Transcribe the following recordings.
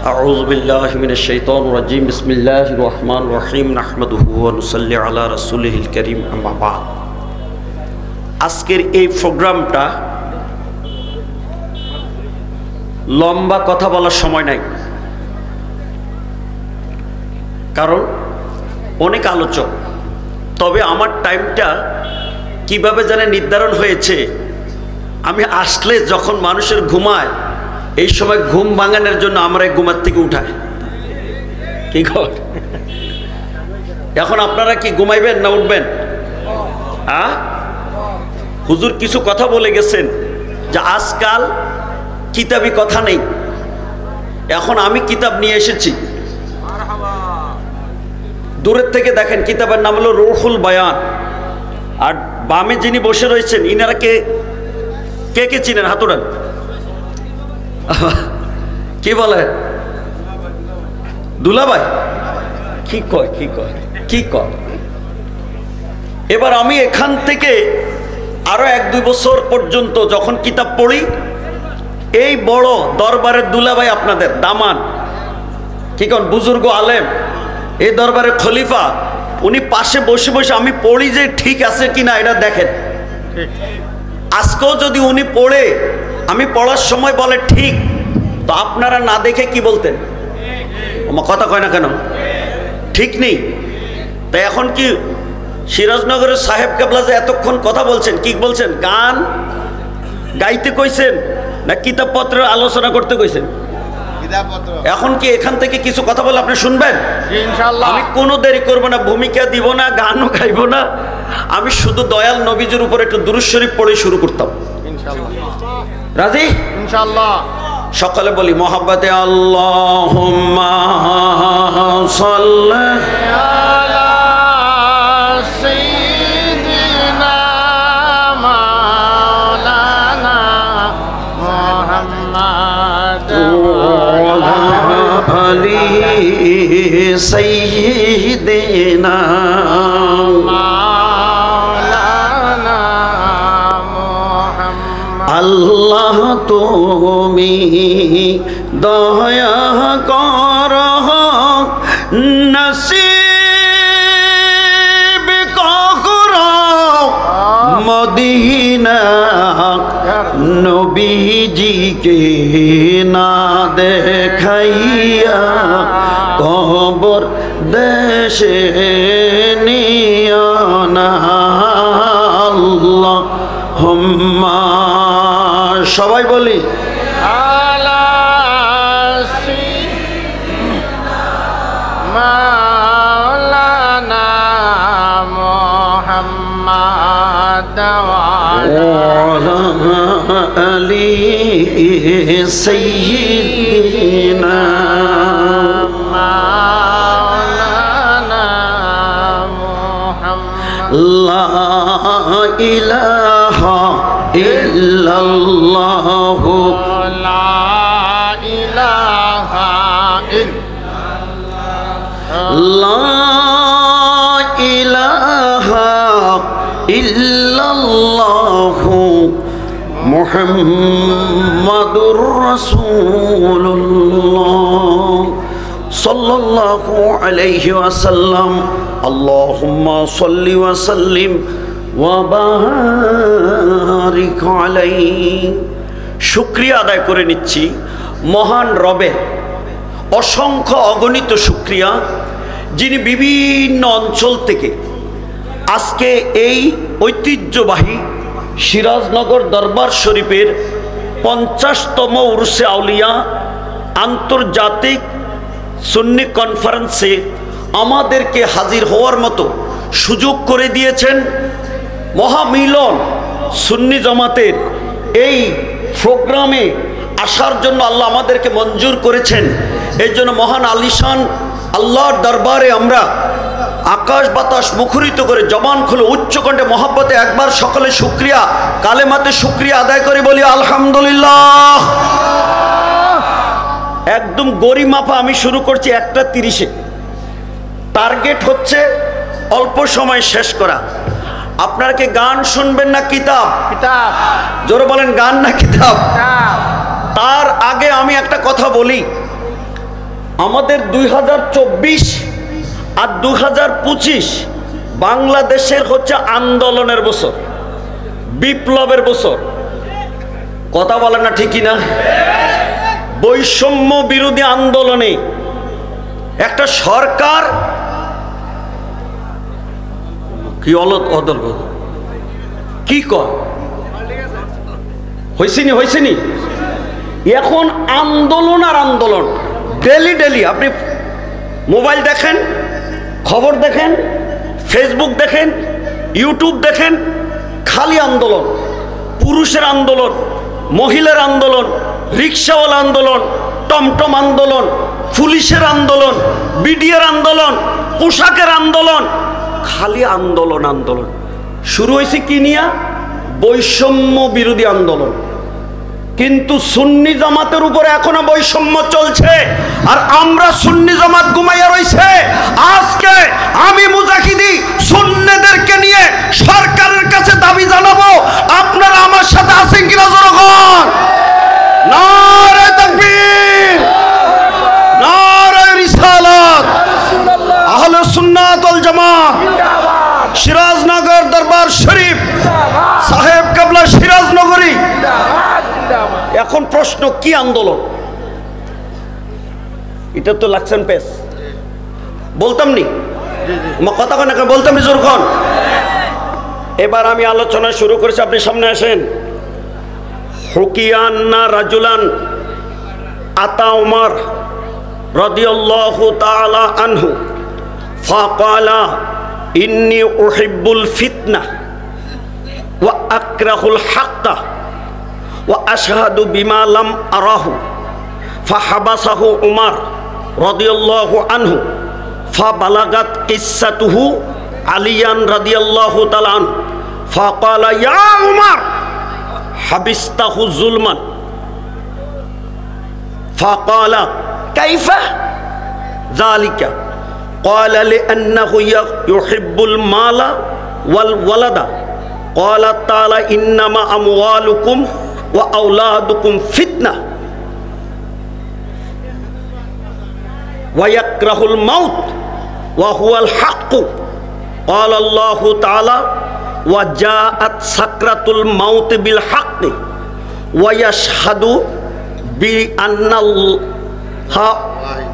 أعوذ بالله من الشيطان الرجيم بسم الله الرحمن الرحيم نحمده ونصلي على رسوله الكريم أما بعد আজকের এই প্রোগ্রামটা লম্বা কথা বলার সময় নাই, কারণ অনেক আলোচক। তবে আমার টাইমটা কিভাবে জানে নির্ধারণ হয়েছে, আমি আসলে যখন মানুষের ঘুমায় এই সময় ঘুম ভাঙানোর জন্য আমরা ঘুমার থেকে উঠাই। কি কর এখন আপনারা কি ঘুমাইবেন না উঠবেন? হুজুর কিছু কথা বলে গেছেন যে আজকাল কিতাবি কথা নেই। এখন আমি কিতাব নিয়ে এসেছি, দূরের থেকে দেখেন কিতাবের নাম হলো রুহুল বায়ান। আর বামে যিনি বসে রয়েছেন ইনারা কে কে চিনেন? হাত উঠান। কি বলে? দুলাভাই? কি কয় কি কয় কি কয়? এবার আমি এখান থেকে আরো 1-2 বছর পর্যন্ত যখন কিতাব পড়ি, এই বড় দরবারের দুলাভাই আপনাদের দামান, কি কন, বুজুর্গ আলেম, এই দরবারের খলিফা, উনি পাশে বসে বসে আমি পড়ি যে ঠিক আছে কিনা এটা দেখেন। আজকেও যদি উনি পড়ে আমি পড়ার সময় বলে ঠিক, তো আপনারা না দেখে কি বলতেন? আমার কথা কয় না কেন? ঠিক নেই। তাই এখন কি সিরাজনগরের সাহেব কেবলা যে এতক্ষণ কথা বলছেন, কি বলছেন? গান গাইতে কইছেন না কিতাবপত্র আলোচনা করতে কইছেন? এখন কি এখান থেকে কিছু কথা বলে আপনি শুনবেন? ইনশাআল্লাহ। আমি কোনো দেরি করব না, ভূমিকা দিব না, গানও গাইব না। আমি শুধু দয়াল নবীজির উপর একটু দুরূদ শরীফ পড়ে শুরু করতাম। ইনশাআল্লাহ। রাজি? ইনশাআল্লাহ। সকলে বলি মোহাব্বতে আল্লাহুম্মা সাল্লি আলা সাইয়্যিদিনা মাওলানা মুহাম্মদ ওয়া আলি সাইয়্যিদিনা মাওলানা মুহাম্মদ। আল্লাহ তুমি দয়া করো নসিব করো মদিনা নবীজিকে না দেখাইয়া কবর দেশে নিও না। আল্লাহুম্মা, সবাই বলি আলা মাওলানা মুহাম্মদ ওয়া আলি সাইয়্যিদিনা মাওলানা মুহাম্মদ। লা ইলাহা ইল্লাল্লাহু লা ইলাহা লা ইলাহা ইল্লাল্লাহু মুহাম্মাদুর রাসূলুল্লাহ সাল্লাল্লাহু আলাইহি ওয়াসাল্লাম। আল্লাহুম্মা সাল্লি ওয়া সাল্লিম ওয়া বারিক আলাইহি। শুকরিয়া আদায় করে নিচ্ছি মহান রবের, অসংখ্য অগণিত শুকরিয়া, যিনি বিভিন্ন অঞ্চল থেকে আজকে এই ঐতিহ্যবাহী সিরাজনগর দরবার শরীফের 50তম উরুসে আউলিয়া আন্তর্জাতিক সুন্নি কনফারেন্সে আমাদেরকে হাজির হওয়ার মতো সুযোগ করে দিয়েছেন। মহামিলন সুন্নি জামাতের এই প্রোগ্রামে আসার জন্য আল্লাহ আমাদেরকে মঞ্জুর করেছেন। এই জন্য মহান আলিশান আল্লাহর দরবারে আমরা আকাশ বাতাস মুখরিত করে জবান খুলে উচ্চকণ্ঠে মহব্বতে একবার সকলে শুকরিয়া কালেমাতে শুকরিয়া আদায় করে বলি আলহামদুলিল্লাহ। একদম গরিমাপা আমি শুরু করছি 1:30-এ। টার্গেট হচ্ছে অল্প সময় শেষ করা। আপনারা কি গান শুনবেন না কিতাব? কিতাব। জোরে বলেন, গান না কিতাব? তার আগে আমি একটা কথা বলি, আমাদের 2024 আর 2025 বাংলাদেশের হচ্ছে আন্দোলনের বছর, বিপ্লবের বছর। কথা বলে না ঠিকই না? বৈষম্য বিরোধী আন্দোলনে একটা সরকার কি অদল কি কর হয়েছেনি এখন আন্দোলন আর আন্দোলন। ডেলি আপনি মোবাইল দেখেন, খবর দেখেন, ফেসবুক দেখেন, ইউটিউব দেখেন, খালি আন্দোলন। পুরুষের আন্দোলন, মহিলার আন্দোলন, রিক্সাওয়ালা আন্দোলন, টমটম আন্দোলন, পুলিশের আন্দোলন, বিডিআর আন্দোলন, পোশাকের আন্দোলন, খালি আন্দোলন। শুরু হয়েছে কি নিয়া? বৈষম্য বিরোধী আন্দোলন। কিন্তু সুন্নি জামাতের উপরে এখনো বৈষম্য চলছে, আর আমরা সুন্নি জামাত ঘুমাইয়া রইছে। আজকে আমি মুজাহিদি সুন্নিদেরকে নিয়ে সরকারের কাছে দাবি জানাবো, আপনারা আমার সাথে আছেন কিনা জনগণ? নারে তাকবীর, নারে রিসালাত, আহলে সুন্নাত ওয়াল জামাত, সিরাজনগর দরবার শরীফ সাহেব কাবলা সিরাজনগরী। এখন প্রশ্ন, কি আন্দোলন? এটা তো লাকসান পেস বলতাম নি, কথা কেন বলতাম নি জোরখন। এবার আমি আলোচনা শুরু করেছি, আপনি সামনে আসেন। হুকিয়ান্না রাজুলান আতা উমর রাদিয়াল্লাহু তাআলা আনহু ফাকালা ইন্নী উহিব্বুল ফিতনা ওয়া আক্রাহুল হাক্কা ওয়া আশহাদু বিমা লাম আরাহু ফাহাবাসাহু উমর রাদিয়াল্লাহু আনহু ফাবালাগাত কিসসাতুহু আলিয়ান রাদিয়াল্লাহু তাআলা আনহু ফাকালা ইয়া উমর হাবিস্তাহু যুলমান ফাকালা কাইফা যালিকা ক্বালা লিআন্নাহু ইউহিব্বুল মালা ওয়াল ওয়ালাদা ক্বালা তাআলা ইন্নামা আমওয়ালুকুম ওয়া আওলাদুকুম ফিতনা ওয়া ইয়াকরাহুল মাউত ওয়া হুয়াল হাক্কু ক্বালা আল্লাহু তাআলা ওয়া জাআত সাকরাতুল মাউত বিল হাক্কি ওয়া ইয়াশহাদু বি আন্নাল্লাহা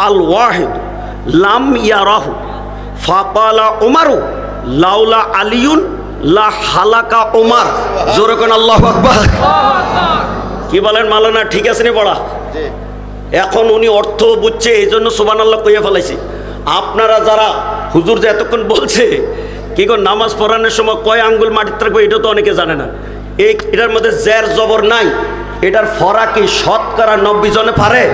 আল ওয়াহিদ লাম ইয়ারাহু ফাকালা উমারু লাউলা আলিয়ুন লা হালাকা উমার। জোরে কোন আল্লাহু আকবার। কি বলেন মাওলানা? ঠিক আছে নি পড়া? এখন উনি অর্থ বুঝছে, এই জন্য সুবহানাল্লাহ কইয়া ফেলাইছি। আপনারা যারা হুজুর যে এতক্ষণ বলছে কি গো নামাজ পড়ানোর সময় কয় আঙ্গুল মাটিতে রাখবে, এটা তো অনেকে জানে না। এটার মধ্যে জের জবর নাই, এটার ফরা কি শতকরা 90 জনে পারে।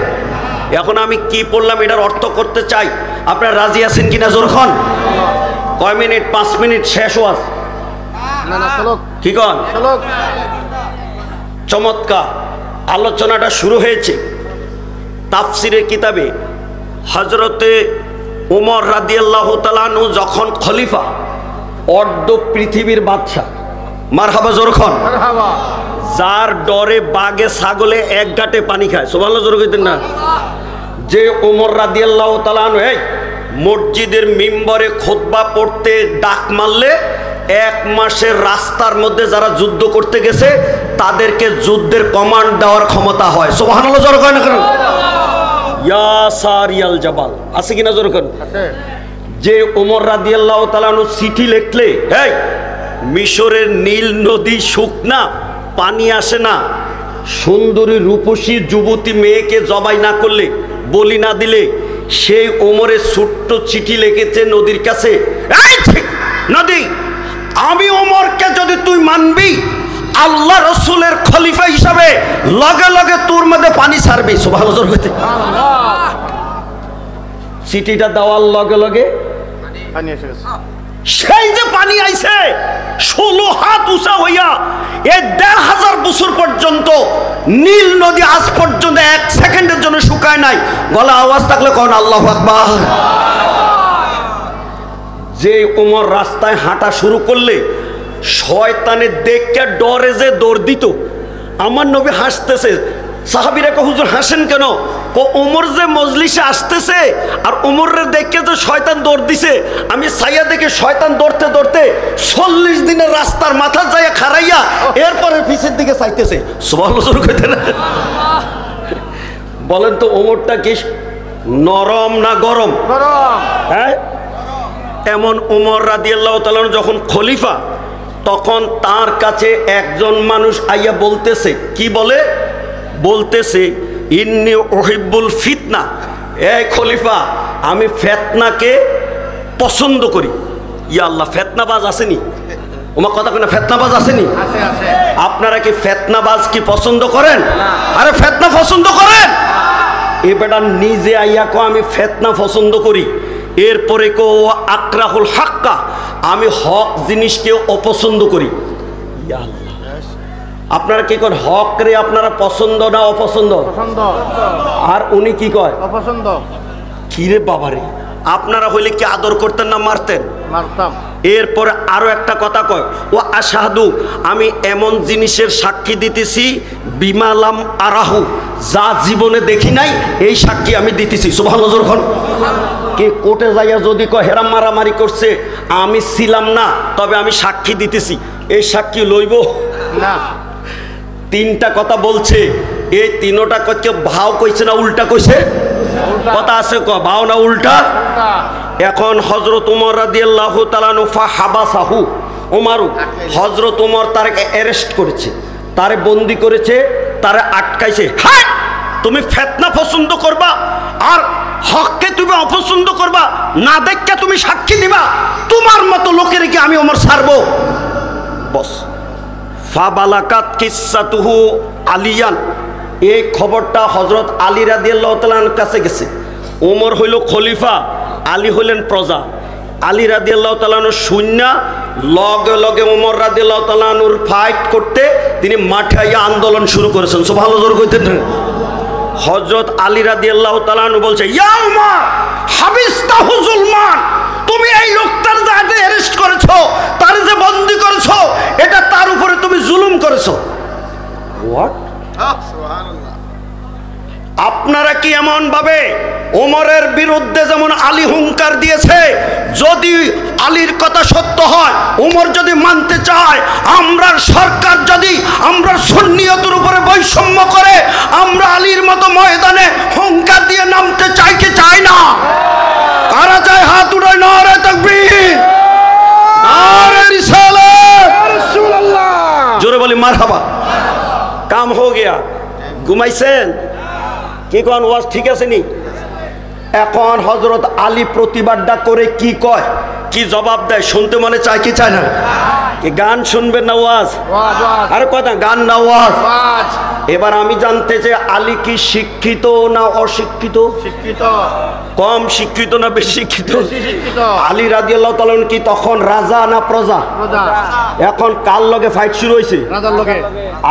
এখন আমি কি পড়লাম এটার অর্থ করতে চাই, আপনারা রাজি আছেন কিনা জোরখন? কয় মিনিট? 5 মিনিট শেষ হওয়ার কি কন? চমৎকার আলোচনাটা শুরু হয়েছে। তাফসিরের কিতাবে হযরতে উমর রাদিয়াল্লাহু তাআলা আনহু যখন খলিফা, অর্ধ পৃথিবীর বাদশা, মারহাবা জোরখন, যার ডরে বাগে ছাগলে এক ঘাটে পানি খায়, সুবহানাল্লাহ জোরে কইতেন না? যে ওমর রাদিয়াল্লাহু তাআলা আনহু মসজিদের মিম্বরে খুতবা পড়তে ডাক মারলে 1 মাসের রাস্তার মধ্যে যারা যুদ্ধ করতে গেছে তাদেরকে যুদ্ধের কমান্ড দেওয়ার ক্ষমতা হয়। সুবহানাল্লাহ জোরে কয় না কেন? ইয়া সারিয়াল জাবাল, আছে কিনা জোরে কন? যে ওমর রাদিয়াল্লাহু তাআলা আনহু চিঠি লিখলে, মিশরের নীল নদী শুকনা, পানি আসে না, সুন্দরী রূপসী যুবতী মেয়েকে জবাই না করলে, বলি না দিলে, সেই ওমরের ছোট্ট চিঠি লিখেছে নদীর কাছে, নদী আমি ওমরকে যদি তুই মানবি আল্লাহ রসুলের খলিফা হিসাবে লগে লগে তোর মধ্যে পানি ছাড়বি। সুবহানাল্লাহ। চিঠিটা দেওয়ার লগে লগে পানি এসে গেছে। সেই যে পানি আইছে 16 হাত উঁচা হইয়া, এই 1500 বছর পর্যন্ত নীল নদী আজ পর্যন্ত 1 সেকেন্ডের জন্য শুকায় নাই। গলা আওয়াজ থাকলে কোন আল্লাহু আকবার। যে ওমর রাস্তায় হাঁটা শুরু করলে শয়তানের দেখে ডরে যে দৌড় দিত। আমার নবী হাসতেছে, সাহাবীরা কয় হুজুর হাসেন কেন? ওমর যে মজলিসে আসতেছে আর ওমরের দেখে যে শয়তান দৌড় দিছে, আমি সাইয়া দেখে শয়তান দৌড়তে দৌড়তে 40 দিনের রাস্তার মাথা যাইয়া খারাইয়া এরপরে পিছের দিকে চাইতেছে। সুবহানাল্লাহ কইতে না? বলেন তো ওমরটা কি নরম না গরম? হ্যাঁ, এমন ওমর রাদিয়াল্লাহু তাআলা যখন খলিফা, তখন তার কাছে একজন মানুষ আইয়া বলতেছে, কি বলে? বলতেছে ইন্নী উহিব্বুল ফিতনা, এই খলিফা আমি ফিতনাকে পছন্দ করি। ইয়া আল্লাহ, ফিতনাবাজ আসেনি? ওমা কথা কেন, ফিতনাবাজ আসেনি? আপনারা কি ফিতনাবাজ কি পছন্দ করেন? আরে ফিতনা পছন্দ করেন? এ বেটা নিজে আইয়া কো আমি ফিতনা পছন্দ করি, এরপরে কো আকরাহুল হাক্কা, আমি হক জিনিসকে অপছন্দ করি। ইয়া আল্লাহ, আপনারা কি করেন? হক রে আপনারা পছন্দ না অপছন্দ? আর উনি কি কয়? অপছন্দ। কি রে বাবারে, আপনারা হইলে কি আদর করতেন না মারতেন? মারতাম। এরপরে আরো একটা কথা কয়, ও আশাহাদু, আমি এমন জিনিসের সাক্ষী দিতেছি বিমালাম আরাহু, যা জীবনে দেখি নাই এই সাক্ষী আমি দিতেছি। সুবহানাল্লাহ। কে কোর্টে যাইয়া যদি কয় হেরাম মারামারি করছে, আমি ছিলাম না, তবে আমি সাক্ষী দিতেছি, এই সাক্ষী লইব না। তিনটা কথা বলছে, এই তিনোটা কচ্ছে ভাও কইছে না উল্টা কইছে? কথা আছে ভাও না উল্টা? এখন হযরত ওমর রাদিয়াল্লাহু তাআলা ফাহাবাসাহু, ওমর হযরত ওমর তারকে অ্যারেস্ট করেছে, তারে বন্দি করেছে, তারে আটকাইছে। হ্যাঁ, তুমি ফিতনা পছন্দ করবা আর হককে তুমি অপছন্দ করবা, না দেখকে তুমি সাক্ষী দিবা, তোমার মতো লোকের কি আমি ওমর ছাড়বো? বস ফাবালাকাত কিসাতুহু আলিয়ান, এই খবরটা হযরত আলী রাদিয়াল্লাহু তাআলার কাছে গেছে। ওমর হইল খলিফা, আলী হইলেন প্রজা। আলী রাদিয়াল্লাহু তাআলা শূন্যা লগে লগে ওমর রাদিয়াল্লাহু তাআলার ফাইট করতে তিনি মাঠে আইয়া আন্দোলন শুরু করেছেন। সুবহানাল্লাহ কইতেন। হযরত আলী রাদিয়াল্লাহু তাআলা বলছে, ইয়া ওমর হাবিস্তাহু জুলমান, তুমি এই লোকটার যাকে অ্যারেস্ট করেছো, তার যে বন্দী করেছো, এটা তার উপরে তুমি জুলুম করেছো। হোয়াট? সুবহানাল্লাহ। আপনারা কি এমন ভাবে ওমরের বিরুদ্ধে যেমন আলী হুঙ্কার দিয়েছে, যদি আলীর কথা সত্য হয়, ওমর যদি মানতে চায়, আমরা সরকার যদি আমরা সুন্নিয়তের উপরে বৈষম্য করে আমরা আলীর মতো ময়দানে হুঙ্কার দিয়ে নামতে চাই কি চাই না? কারা চায় হাত উঠায়? নারে তাকবীর, নারে রিসালাত, রাসূলুল্লাহ। জোরে বলি মারহাবা। কাম হো গিয়া। ঘুমাইছেন কি কোন? ওয়াজ ঠিক আছে নি? এখন হযরত আলী প্রতিবাদটা করে কি কয়, কি জবাব দেয় শুনতে মনে চায় কি চায় না? কি গান শুনবেন না ওয়াজ? আরে কথা গান না ওয়াজ? এবার আমি জানতে চাই আলী কি শিক্ষিত না অশিক্ষিত? শিক্ষিত। কম শিক্ষিত না বেশি শিক্ষিত? আলী রাদিয়াল্লাহু তাআলা কি তখন রাজা না প্রজা? এখন কার লগে ফাইট শুরু হয়েছে? রাজার লগে।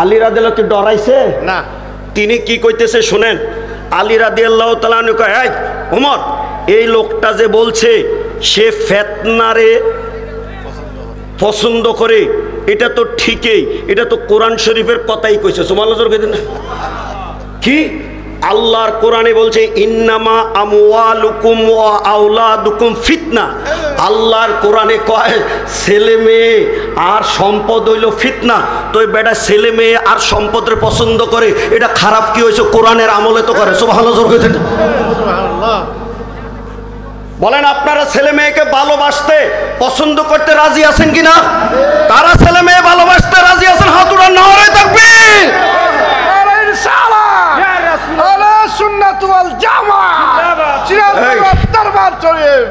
আলী রাদিয়াল্লাহু কি ডরাইছে? না। তিনি কি কইতেছে শুনেন। আলী রাদিয়াল্লাহু তাআলা কয়, এই ওমর, এই লোকটা যে বলছে সে ফিতনারে পছন্দ করে, এটা তো ঠিকই, এটা তো কোরআন শরীফের কথাই কইছে। সুবহানাল্লাহ কইতেন না? কি আল্লাহর কোরআনে বলছে ইন্নামা আমওয়ালুকুম ওয়া আওলাদুকুম ফিতনা। আল্লাহর কোরআনে কয় ছেলে মেয়ে আর সম্পদ হইল ফিতনা। তো বেটা ছেলে মেয়ে আর সম্পদের পছন্দ করে, এটা খারাপ কি হয়েছে? কোরআনের আমলে তো করে। সুবহানাল্লাহ কইতেন। বলেন আপনারা ছেলে মেয়েকে ভালোবাসতে পছন্দ করতে রাজি আছেন কিনা? তারা ছেলে মেয়ে ভালোবাসতে রাজি আছেন? হাত উঠান। নারে তাকবীর, নারে রিসালাত, ইয়া রাসূলুল্লাহ, সুন্নাত ওয়াল জামাত, জিন্দাবাদ দরবার শরীফ।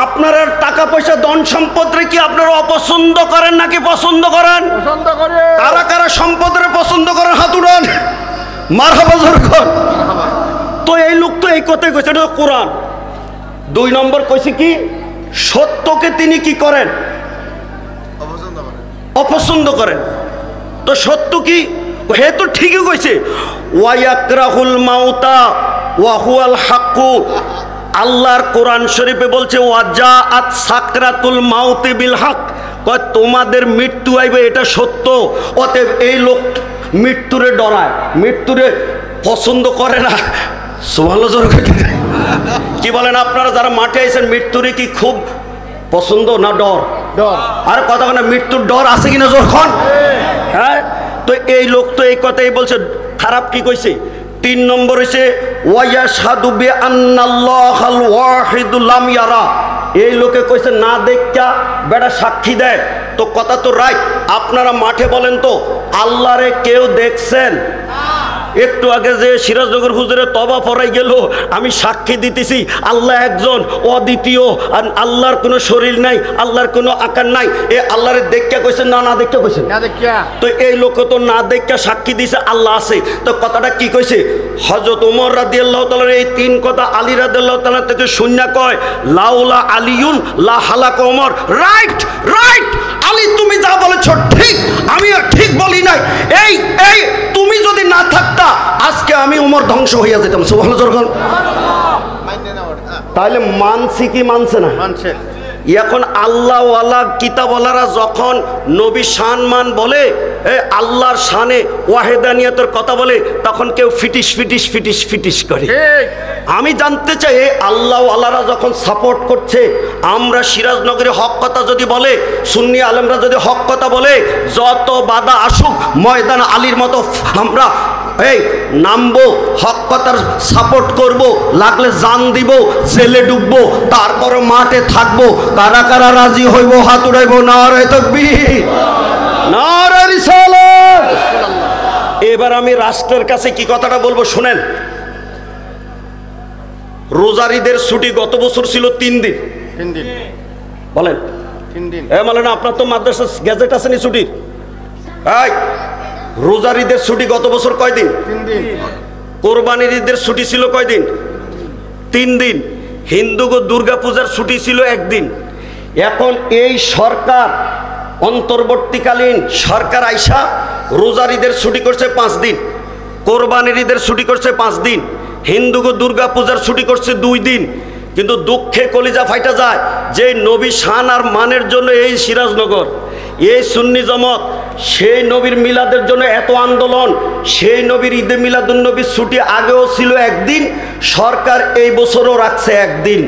আপনারা টাকা পয়সা ধন সম্পদরে কি আপনারা অপছন্দ করেন নাকি পছন্দ করেন? পছন্দ করেন। কারা কারা সম্পদরে পছন্দ করেন? হাত উঠান। মারহাবা জোরে কর। তো এই লোক তো এই কথাই কইছে, এটা কোরআন। 2 নম্বর কইছে কি? সত্যকে তিনি কি করেন? অপছন্দ করেন। তো সত্য কি? হে তো ঠিকই কইছে, ওয়ায়াকরাহুল মাউতা ওয়া হুয়াল হাক্কু। আল্লাহর কোরআন শরীফে বলছে ওয়াজাআত সাকরাতুল মাউতি বিল হক, কয় তোমাদের মৃত্যু আইবে, এটা সত্য। অতএব এই লোক মৃত্যুরে ডরায়, মৃত্যুরে পছন্দ করে না। সুবহানাল্লাহ জোরে কি বলেন আপনারা যারা মাঠে আইছেন, মৃত্যুরে কি খুব পছন্দ না ডর? ডর। আর কথা বলে মৃত্যুর ডর আছে কিনা যখন? হ্যাঁ, তো এই লোক তো এই কথাই বলছে। খারাপ কি কইছে? 3 নম্বর হইছে ওয়ায়াশহাদু বিআন্নাল্লাহাল ওয়াহিদুল লাম ইয়ারা। এই লোকে কইছে না দেখা বেটা সাক্ষী দেয়, তো কথা তো রাইট। আপনারা মাঠে বলেন তো আল্লাহরে কেউ দেখছেন? একটু আগে যে সিরাজনগর হুজুরে তবা পড়াই গেল, আমি সাক্ষী দিতেছি আল্লাহ একজন, অদ্বিতীয়, আর আল্লাহর কোনো শরীর নাই, আল্লাহর কোনো আকার নাই। এ আল্লাহরে দেখা কইছেন না না দেখা কইছেন? না দেখিয়া। তো এই লোক তো না দেখা সাক্ষী দিছে আল্লাহ আছে। তো কথাটা কি কইছে? হযরত ওমর রাদিয়াল্লাহু তাআলার এই 3 কথা আলী রাদিয়াল্লাহু তাআলা থেকে শুনিয়া কয়, লাউলা আলিউন লা হালাক ওমর। রাইট রাইট, আলী তুমি যা বলেছ ঠিক, আমিও ঠিক বলি নাই। এই এই তুমি যদি না থাকতা আজকে আমি ওমর ধ্বংস হইয়া যেতাম। সুবহানাল্লাহ। তাহলে মানছি কি মানছে না? মানছে। এখন আল্লাহওয়ালা কিতাবওয়ালারা যখন নবী শান মান বলে, আল্লাহর শানে ওয়াহেদানিয়াতের কথা বলে, তখন কেউ ফিটিস ফিটিস ফিটিস ফিটিস করে। আমি জানতে চাই আল্লাহওয়ালারা যখন সাপোর্ট করছে, আমরা সিরাজনগরে হক কথা যদি বলে, সুন্নি আলেমরা যদি হক কথা বলে, যত বাধা আসুক ময়দান আলীর মতো আমরা এই নামবো, হক কথার সাপোর্ট করব, লাগলে জান দিব, জেলে ডুববো, তারপরে মাঠে থাকবো। কারা কারা রাজি হইব হাত উড়াইব। নারে তাকবীর, নারে রিসালাত। এবার আমি রাষ্ট্রের কাছে কি কথাটা বলবো শুনেন। রোজারিদের ছুটি গত বছর ছিল 3 দিন। 3 দিন বলেন 3 দিন। মানে আপনার তো মাদ্রাসা গ্যাজেট আছে নি ছুটির? রোজারিদের ছুটি গত বছর কয়দিন? 3 দিন। কোরবানির ঈদের ছুটি ছিল কয়দিন? 3 দিন। হিন্দু দুর্গা পূজার ছুটি ছিল 1 দিন। এখন এই সরকার, অন্তর্বর্তীকালীন সরকার আইসা রোজার ঈদের ছুটি করছে 5 দিন, কোরবানির ঈদের ছুটি করছে 5 দিন, হিন্দু দুর্গা পূজার ছুটি করছে 2 দিন। কিন্তু দুঃখে কলিজা ফাইটা যায় যে নবী শান আর মানের জন্য এই সিরাজনগর, এই সুন্নি জমাত, সেই নবীর মিলাদের জন্য এত আন্দোলন, সেই নবীর ঈদে মিলাদুন্নবীর ছুটি আগেও ছিল 1 দিন, সরকার এই বছরও রাখছে 1 দিন।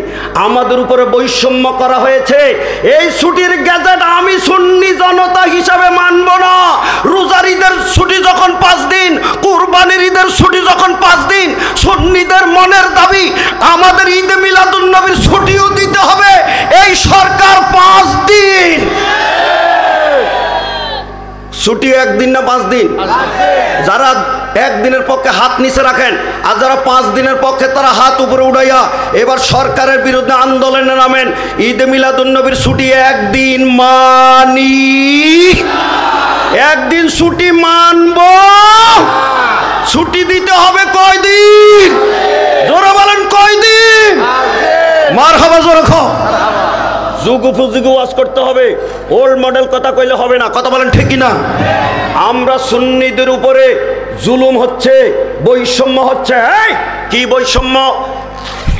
আমাদের উপরে বৈষম্য করা হয়েছে। এই ছুটির গ্যাজেট আমি সুন্নি জনতা হিসাবে মানব না। রোজার ঈদের ছুটি যখন 5 দিন, কুরবানির ঈদের ছুটি যখন 5 দিন, সুন্নিদের মনের দাবি আমাদের ঈদে মিলাদুন্নবীর ছুটিও দিতে হবে। এই সরকার 5 দিন ছুটি, 1 দিন না 5 দিন? যারা 1 দিনের পক্ষে হাত নিচে রাখেন, আর যারা 5 দিনের পক্ষে তারা হাত উপরে উঠাইয়া এবার সরকারের বিরুদ্ধে আন্দোলনে নামেন। ঈদে মিলাদুন্নবীর ছুটি 1 দিন মানি, 1 দিন ছুটি মানব। ছুটি দিতে হবে কয়দিন? জোরে বলেন কয়দিন? মারহাবা জোরে খাও। যুগ উপযোগী ওয়াজ করতে হবে, ওল্ড মডেল কথা কইলে হবে না। কথা বলেন ঠিক কিনা? আমরা সুন্নিদের উপরে জুলুম হচ্ছে, বৈষম্য হচ্ছে। কি বৈষম্য?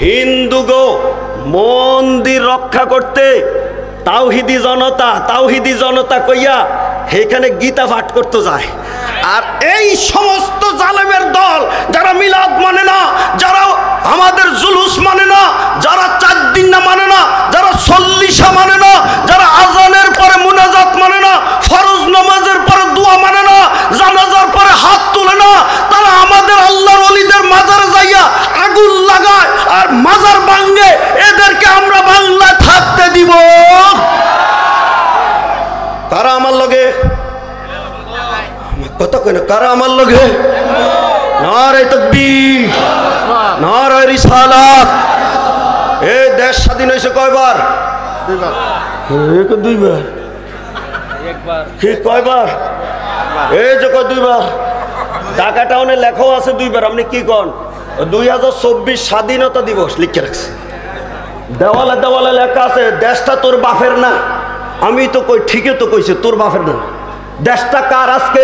হিন্দু গো মন্দির রক্ষা করতে তাওহিদি জনতা কইয়া এখানে গীতা পাঠ করতে যায়। আর এই সমস্ত জালেমের দল যারা মিলাদ মানে না, যারা আমাদের জুলুস মানে না, যারা 4 দিন না মানে না, যারা 40 মানে না, যারা আজানের পরে মুনাজাত মানে না, ফরজ নামাজের পরে দোয়া মানে না, জানাজার পরে হাত তুলে না, তারা আমাদের আল্লাহর ওলিদের মাজারে যাইয়া আগুন লাগায় আর মাজার ভাঙে। এদেরকে আমরা বাংলায় থাকতে দিব? কারা আমার লগে কথা কই না? কারা আমার লগে? নারে তাকবীর, নারে রিসালাত। এই দেশ স্বাধীন হয়েছে কয়বার? 2 বার। 2 বার? কি কয়বার? এই যে 2 বার। ঢাকা টাউনে লেখাও আছে 2 বার। আপনি কি কন? 2024 স্বাধীনতা দিবস লিখে রাখছে, দেওয়ালে দেওয়ালে লেখা আছে দেশটা তোর বাপের না। আমি তো কই ঠিকই তো কইছে, তোর বাপের না। দেশটা কার? আজকে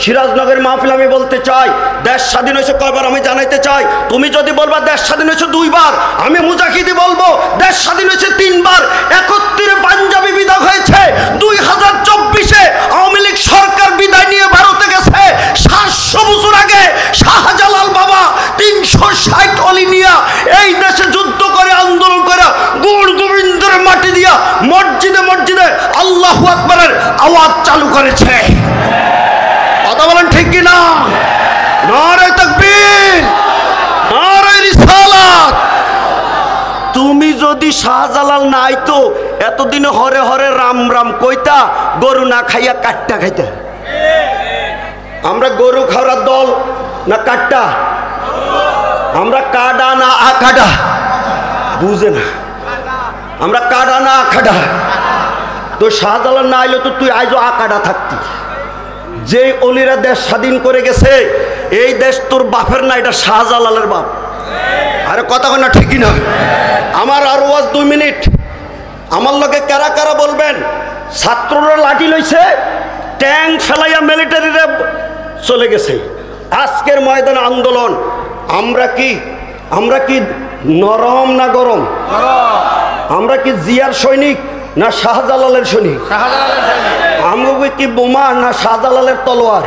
সিরাজনগরের মাহফিল আমি বলতে চাই, দেশ স্বাধীন হয়েছে কয়বার আমি জানাইতে চাই। তুমি যদি বলবা দেশ স্বাধীন হয়েছে 2 বার, আমি মুজাহিদি বলবো দেশ স্বাধীন হয়েছে 3 বার। 71 পাঞ্জাবি বিদায় হয়েছে, 2024-এ আওয়ামী লীগ সরকার বিদায় নিয়ে ভারতে গেছে। 700 বছর আগে শাহজালাল বাবা 360 অলি এই দেশে যুদ্ধ করে আন্দোলন করে গুণ গোবিন্দের মাটি দিয়া মসজিদে মসজিদে আল্লাহু আকবারের আওয়াজ চালু করেছে। কথা বলেন ঠিক কিনা? নারে তাকবীর, নারে রিসালাত। তুমি যদি শাহজালাল নাই তো এতদিনে হরে হরে রাম রাম কইতা, গরু না খাইয়া কাট্টা খাইতা। আমরা গরু খাওয়ার দল না কাট্টা? আমরা কাডা না আখাডা? বুঝে না, আমরা কাডা না আখাডা। তো শাহজালাল না আইলে তো তুই আইজো আকাডা থাকতি। যে অলিরা দেশ স্বাধীন করে গেছে, এই দেশ তোর বাপের না, এটা শাহজালালের বাপ। আরে কথা কয় না ঠিকই না? আমার আর ওয়াজ 2 মিনিট। আমার লগে কারা কারা বলবেন? ছাত্ররা লাঠি লইছে, ট্যাঙ্ক ফেলাইয়া মিলিটারিরা চলে গেছে। আজকের ময়দানে আন্দোলন আমরা কি নরম না গরম? আমরা কি জিয়ার সৈনিক না শাহজালালের সৈনিক? আমরা কি বোমা না শাহজালালের তলোয়ার?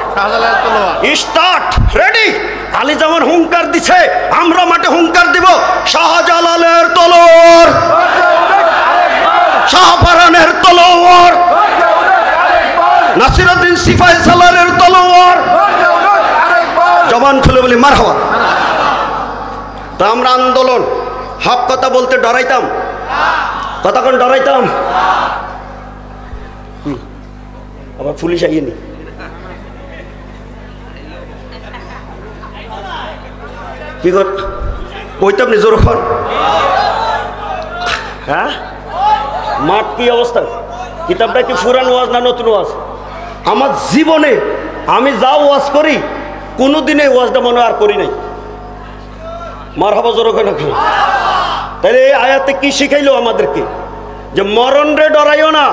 Start, ready. আলী যেমন হুঙ্কার দিছে, আমরা মাঠে হুঙ্কার দিব, শাহজালালের তলোয়ার, শাহপারানের তলোয়ার, নাসিরউদ্দিন সিপাহী সালারের তলোয়ার। জবান খুলে বলি মারহাবা। তা আমরা আন্দোলন হক কথা বলতে ডরাইতাম? কতক্ষণ ডরাইতাম? আবার পুলিশ আইনি। কি কর কইতাম নিজের ওখান? হ্যাঁ, মাঠ কি অবস্থা? কিতাবটা কি পুরান ওয়াজ না নতুন ওয়াজ? আমার জীবনে আমি যা ওয়াজ করি কোনোদিন এই ওয়াজটা মনে আর করি নাই। মারহাবা জোর ওখানে। তাহলে এই আয়াতে কি শিখাইলো আমাদেরকে? যে মরণ রে ডরাইও না,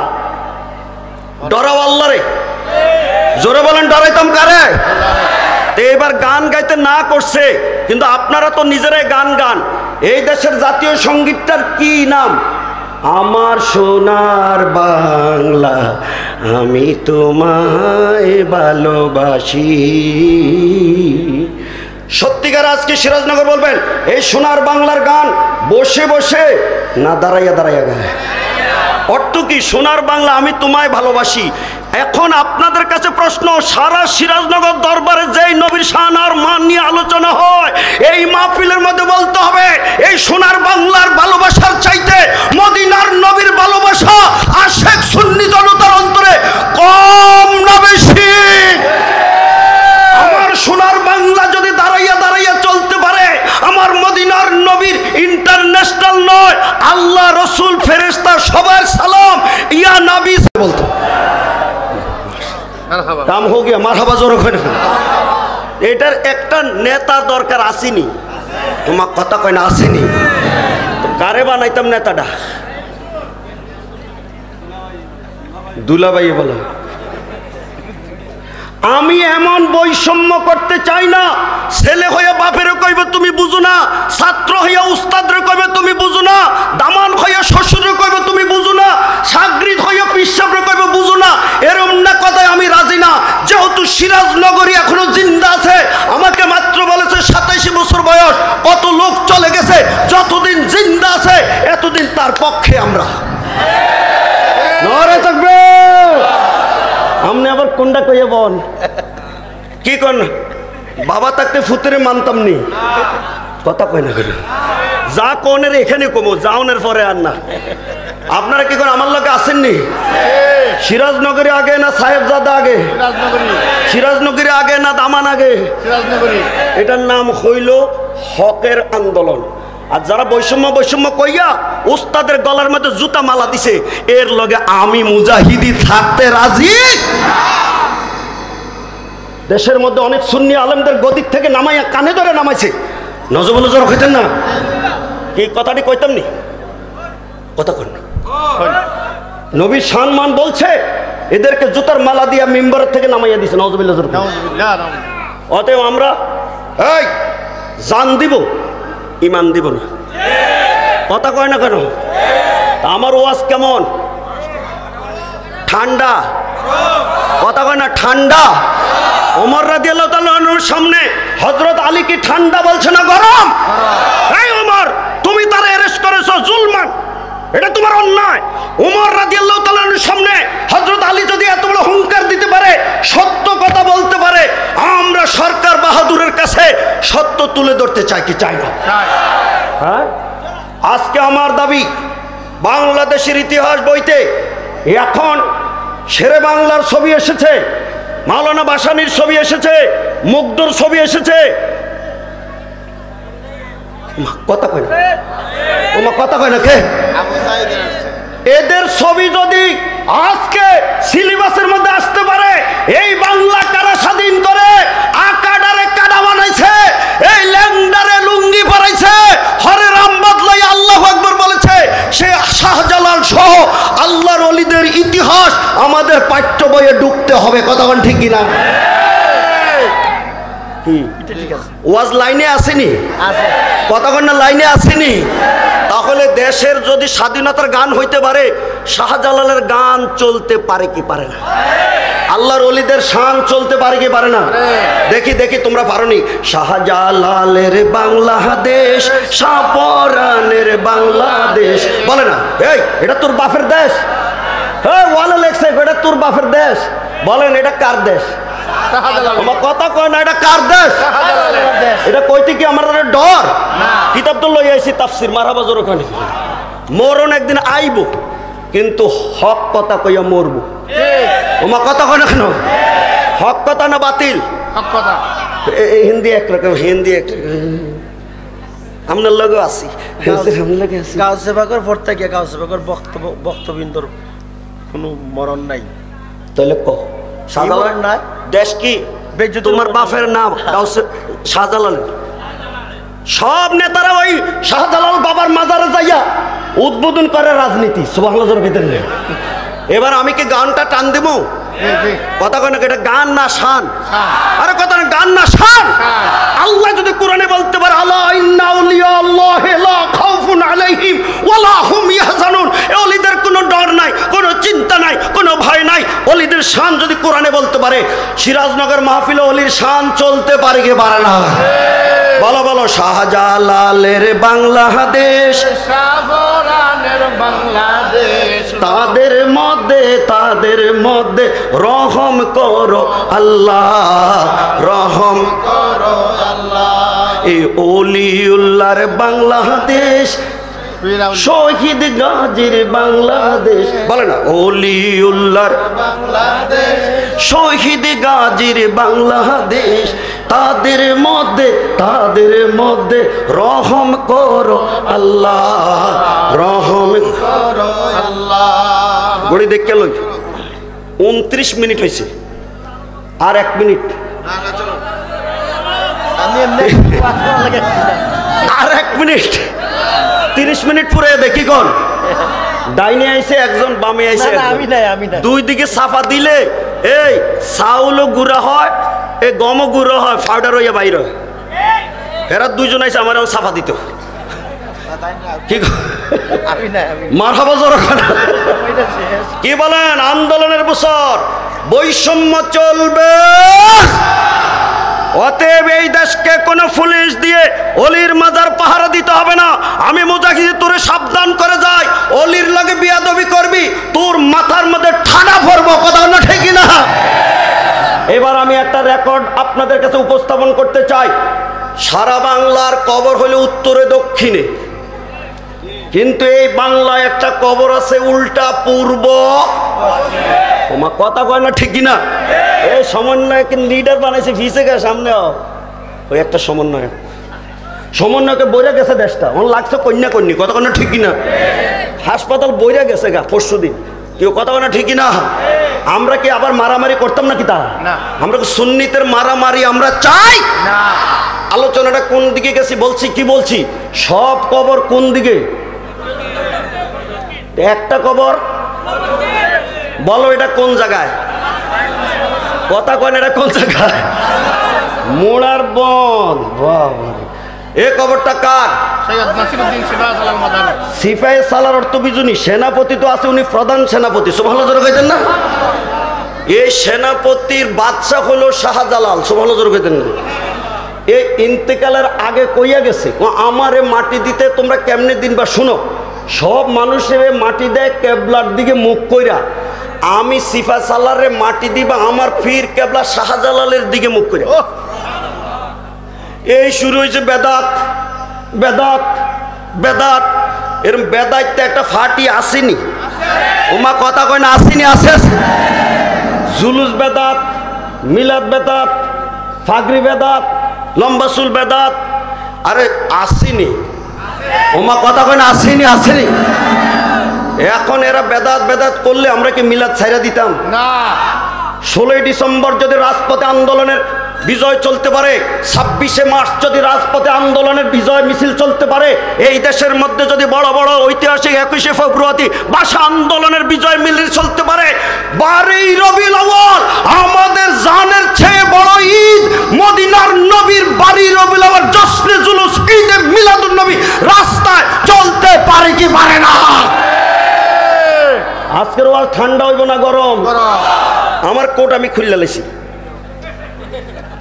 ডরাও আল্লাহ রে। জোরে বলেন ডরাইতাম কারে? তো এবার গান গাইতে না করছে, কিন্তু আপনারা তো নিজেরাই গান। এই দেশের জাতীয় সঙ্গীতটার কি নাম? আমার সোনার বাংলা, আমি তোমায় ভালোবাসি। সত্যিকার আজকে সিরাজনগর বলবেন এই সোনার বাংলার গান বসে বসে না দাঁড়াইয়া দাঁড়াইয়া গায়? অর্থ কি? সোনার বাংলা আমি তোমায় ভালোবাসি। এখন আপনাদের কাছে প্রশ্ন, সারা সিরাজনগর দরবারে যেই নবীর শান আর মান নিয়ে আলোচনা হয়, এই মাহফিলের মধ্যে বলতে হবে এই সোনার বাংলার ভালোবাসার চাইতে মদিনার নবীর ভালোবাসা আশেক সুন্নি জনতার অন্তরে কম না বেশি? আমার সোনার বাংলা যদি দাঁড়াইয়া দাঁড়াইয়া চলতে পারে, আমার মদিনার নবীর ইন্টারন্যাশনাল নয়, আল্লাহ রসুল ফেরেশতা সবার সালাম ইয়া নবী বলতো, কাম হো গিয়া। মারহাবা জোর ওখানে। এটার একটা নেতা দরকার আসেনি? তোমার কথা কয় না আসেনি? তো কারে বানাইতাম নেতাটা? দুলাভাই বলো। আমি এমন বৈষম্য করতে চাই না। ছেলে হইয়া বাপের কইবে তুমি বুঝো না, ছাত্র হইয়া উস্তাদরে কইবে তুমি বুঝো না, দামান হইয়া শ্বশুরে কইবে তুমি বুঝো না, সাগরিদ হইয়া পিসাবরে কইবে বুঝো না। এরম না কথায় আমি রাজি না। যেহেতু সিরাজনগরী এখনো জিন্দা আছে, আমাকে মাত্র বলেছে 27 বছর বয়স, কত লোক চলে গেছে, যতদিন জিন্দা আছে এতদিন তার পক্ষে আমরা। নারে তাকবীর। আমনে আবার কোনটা কইয়া বল? কি কোন বাবা থাকতে ফুতেরে মানতাম নি? কথা কয় না কেন? যা কোনের এখানে কমো, যাওনের পরে আর না। আপনারা কি কোন আমার লোকে আসেননি? সিরাজনগরে আগে না সাহেবজাদা আগে? সিরাজনগরে আগে না দামান আগে? এটার নাম হইল হকের আন্দোলন। আর যারা বৈষম্য কইয়া উস্তাদের গলার মধ্যে জুতা মালা দিছে, এর লগে আমি মুজাহিদি থাকতে রাজি। দেশের মধ্যে অনেক সুন্নি আলেমদের গদির থেকে নামাইয়া কানে ধরে নামাইছে। নজরুল জোর হইতেন না? কি কথাটি কইতাম নি? কথা কন না। নবী সম্মান বলছে, এদেরকে জুতার মালা দিয়া মিম্বরের থেকে নামাইয়া দিছে। নজরুল জোর। অতএব আমরা এই জান দিব, ইমান দিব না। কথা কয় না কেন? আমার ওয়াজ কেমন? ঠান্ডা। কথা কয় না ঠান্ডা? ওমর রাদিয়াল্লাহু তাআলা আনহুর সামনে হযরত আলী কি ঠান্ডা বলছে না গরম? এই ওমর, বাহাদুরের কাছে সত্য তুলে ধরতে চাই কি চাই না? হ্যাঁ, আজকে আমার দাবি বাংলাদেশের ইতিহাস বইতে এখন শেরে বাংলার ছবি এসেছে, মাওলানা ভাসানীর ছবি এসেছে, মুগ্ধর ছবি এসেছে। কথা কয় না, ওমা কথা কয় না কে? এদের ছবি যদি আজকে সিলেবাসের মধ্যে আসতে পারে, এই বাংলা কারা স্বাধীন করে, আকাডারে কাডা বানাইছে, এই ল্যাংডারে লুঙ্গি পরাইছে, হরে রাম বদলাই আল্লাহু আকবার বলেছে, সে শাহজালাল সহ আল্লাহর ওলিদের ইতিহাস আমাদের পাঠ্য বইয়ে ঢুকতে হবে। কথা কোন ঠিক কিনা? ওয়াজ লাইনে আসেনি, কথা কোন না লাইনে আসেনি? তাহলে দেশের যদি স্বাধীনতার গান হইতে পারে, শাহজালালের গান চলতে পারে কি পারে না? আল্লাহর ওলিদের শান চলতে পারে কি পারে না? দেখি দেখি তোমরা পারোনি। শাহজালালের বাংলাদেশ, শাহপরানের বাংলাদেশ বলে না? এই এটা তোর বাপের দেশ, হ্যাঁ ওয়ালে লেখছে এটা তোর বাপের দেশ। বলেন এটা কার দেশ? আমার কথা কয় না, এটা কার দেশ? এটা কইতে কি আমার ডর? কিতাব তো লই আইছি তাফসির মারাবাজর ওখানে। মরণ একদিন আইব, কিন্তু হক কথা কইয়া মরবো। ওমা কথা কয় না কেন? হক কথা না বাতিল? হক কথা। হিন্দি একরকম, হিন্দি একরকম। আপনার লগে আছি, গাঁও সেবাকর পড়তে গিয়ে গাঁও সেবাকর বক্তবিন্দর কোনো মরণ নাই। তাহলে কহ শাহজালাল না দেশ কি? তোমার বাপের নাম শাহজালাল। সব নেতারা ওই শাহজালাল বাবার মাজারে যাইয়া উদ্বোধন করে রাজনীতি। সুবহানাল্লাহর ভিতরে এবার আমি কি গানটা টান দেব? কথা কয় না, এটা গান না শান? আরে কথা না, গান না শান? আল্লাহ যদি কোরআনে বলতে পারে আলা ইন্না আউলিয়া আল্লাহি লা খাউফুন আলাইহিম ওয়ালা হুম ইয়াহজানুন, ওলিদের কোনো ডর নাই, কোনো চিন্তা নাই, কোনো ভয় নাই। ওলিদের শান যদি কোরআনে বলতে পারে, সিরাজনগর মাহফিলে ওলির শান চলতে পারে কি পারে না? বলো বলো। শাহজালালের বাংলাদেশ, শাহপরানের বাংলাদেশ, তাদের মধ্যে রহম করো আল্লাহ, রহম করো আল্লাহ। এই ওলিউল্লাহর বাংলাদেশ, শহীদ গাজীর বাংলাদেশ বলে না? ওলিউল্লাহর বাংলাদেশ, শহীদ গাজীর বাংলাদেশ, তাদের মধ্যে রহম করো আল্লাহ, রহম করো আল্লাহ। গড়ি দেখে লই 29 মিনিট হয়েছে, আর 1 মিনিট, আর 1 মিনিট, 30 মিনিট পুরে দেখি কোন ডাইনে আইছে একজন, বামে আইছে একজন। দুই দিকে সাফা দিলে এই চাউলও গুঁড়া হয়, এই গমও গুঁড়ো হয়, পাউডার হইয়া বাইর হয়। এরা দুইজন আইছে আমার সাফা দিত। কি বলেন? আন্দোলনের বছর, বৈষম্য চলবে। অতএব এই দেশকে কোন পুলিশ দিয়ে অলির মাজার পাহারা দিতে হবে না। আমি মুজাহিদ তোরে সাবধান করে যাই, অলির লগে বিয়াদবি করবি তোর মাথার মধ্যে ঠাডা পড়বো। কথা না ঠিক না? এবার আমি একটা রেকর্ড আপনাদের কাছে উপস্থাপন করতে চাই। সারা বাংলার কবর হলো উত্তরে দক্ষিণে, কিন্তু এই বাংলায় একটা কবর আছে উল্টা পূর্ব। তোমার কথা কয় না ঠিক না? এই সমন্বয়ক লিডার বানাইছে ভিসে গে সামনে, ওই একটা সমন্বয়কে বইরা গেছে দেশটা, ওর লাগছে কন্যা কন্যা। কথা কয় না ঠিক না? হাসপাতাল বইরা গেছে গা পরশু দিন। কেউ কথা কয় না ঠিক না? আমরা কি আবার মারামারি করতাম নাকি? তা আমরা কি সুন্নিতের মারামারি আমরা চাই না? আলোচনাটা কোন দিকে গেছি বলছি, কি বলছি? সব কবর কোন দিকে? একটা কবর বলো, এটা কোন জায়গায়? কথা কয় না, এটা কোন জায়গায়? মোড়ার বন। এ কবরটা কার? সিপাহি সালার অর্থ বিজুনি সেনাপতি তো আছে, উনি প্রধান সেনাপতি। সুবহানাল্লাহ কইতেন না? এই সেনাপতির বাদশা হলো শাহজালাল। সুবহানাল্লাহ কইতেন না? এই ইন্তেকালের আগে কইয়া গেছে আমারে মাটি দিতে তোমরা কেমনে দিনবা শুনো। সব মানুষের মাটি দেয় কেবলার দিকে মুখ কইরা, আমি সিফা সালারে মাটি দিবা আমার পীর কেবলা শাহজালালের দিকে মুখ কইরা। এই শুরু হয়েছে বেদাত বেদাত বেদাত। এরম বেদাইতে একটা ফাটি আসেনি, ওমা কথা কয় না, আসেনি, আছে আছে। জুলুস বেদাত, মিলাদ বেদাত, ফাগরি বেদাত, লম্বা চুল বেদাত, আরে আসেনি, ওমা কথা কয় না, আসেনি আসেনি। এখন এরা বেদাত বেদাত করলে আমরা কি মিলাদ ছাইরা দিতাম না? 16ই ডিসেম্বর যদি রাজপথে আন্দোলনের বিজয় চলতে পারে, 26শে মার্চ যদি রাজপথে আন্দোলনের বিজয় মিছিল চলতে পারে, এই দেশের মধ্যে যদি বড় বড় ঐতিহাসিক 21শে ফেব্রুয়ারি ভাষা আন্দোলনের বিজয় মিছিল চলতে পারে, 12ই রবিউল আউয়াল আমাদের জানের চেয়ে বড় ঈদ, মদিনার নবীর বাড়ি রবিউল আউয়াল জশ্নে জুলুস ঈদে মিলাদুন নবী রাস্তায় চলতে পারে কি পারে না? আজকের ওয়াজ ঠান্ডা হইব না গরম? আমার কোট আমি খুললে লেছি,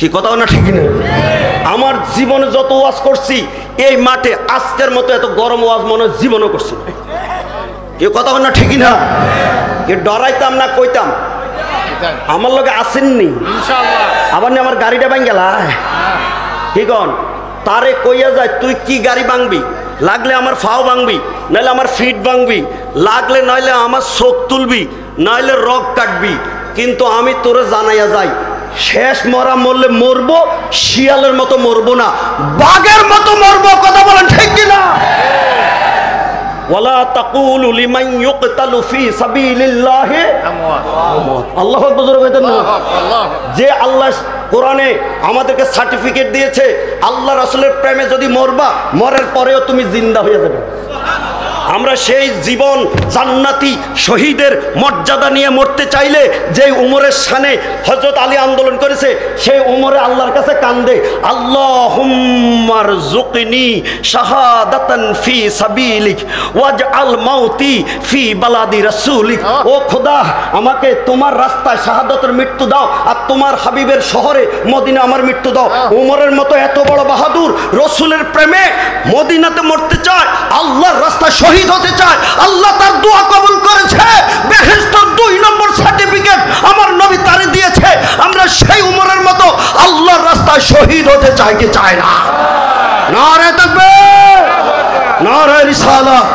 কি কথা না ঠিক না? আমার জীবনে যত ওয়াজ করছি এই মাঠে আজকের মতো এত গরম ওয়াজ মনে হয় জীবনও করছি, কি কথা না ঠিক না? কি ডরাইতাম না কইতাম? আমার লগে আসেননি আবার নি আমার গাড়িটা ভাঙ গেল, কি কন? তারে কইয়া যায় তুই কি গাড়ি ভাঙবি, লাগলে আমার ফাও ভাঙবি, নাইলে আমার ফিট ভাঙবি, লাগলে নইলে আমার চোখ তুলবি, নইলে রগ কাটবি, কিন্তু আমি তোরে জানাইয়া যাই শেষ মরা মরলে মরবো, শিয়ালের মতো মরবো না, বাঘের মতো মরবো। কথা বলেন ঠিক কিনা? ওয়ালা তাকুলু লিমান ইউকতালু ফি সাবিলিল্লাহি আমওয়াত। আল্লাহু আকবার জোরে কইতেন না? যে আল্লাহ কোরআনে আমাদেরকে সার্টিফিকেট দিয়েছে, আল্লাহ রাসূলের প্রেমে যদি মরবা, মরার পরেও তুমি জিন্দা হয়ে যাবে। আমরা সেই জীবন জান্নাতি শহীদের মর্যাদা নিয়ে মরতে চাইলে যে উমরের শানে হযরত আলী আন্দোলন করেছে, সেই উমরে আল্লাহর কাছে কান্দে, আল্লাহুম্মা রযুকনি শাহাদাতান ফি সাবিলিক ওয়াজআল মাউতি ফি বালাদি রাসূলিক। ও খোদা, আমাকে তোমার রাস্তায় শাহাদাতের মৃত্যু দাও, আর তোমার হাবিবের শহরে মদিনা আমার মৃত্যু দাও। উমরের মতো এত বড় বাহাদুর রসুলের প্রেমে মদিনাতে মরতে চায়, আল্লাহর রাস্তায় শহীদ হতে চায়, আল্লাহ তার দোয়া কবুল করেছে, বেহেশতের 2 নম্বর সার্টিফিকেট আমার নবী তারে দিয়েছে। আমরা সেই উমরের মতো আল্লাহর রাস্তায় শহীদ হতে চাই কি চাই না? নারে তাকবীর, নারে রিসালাত।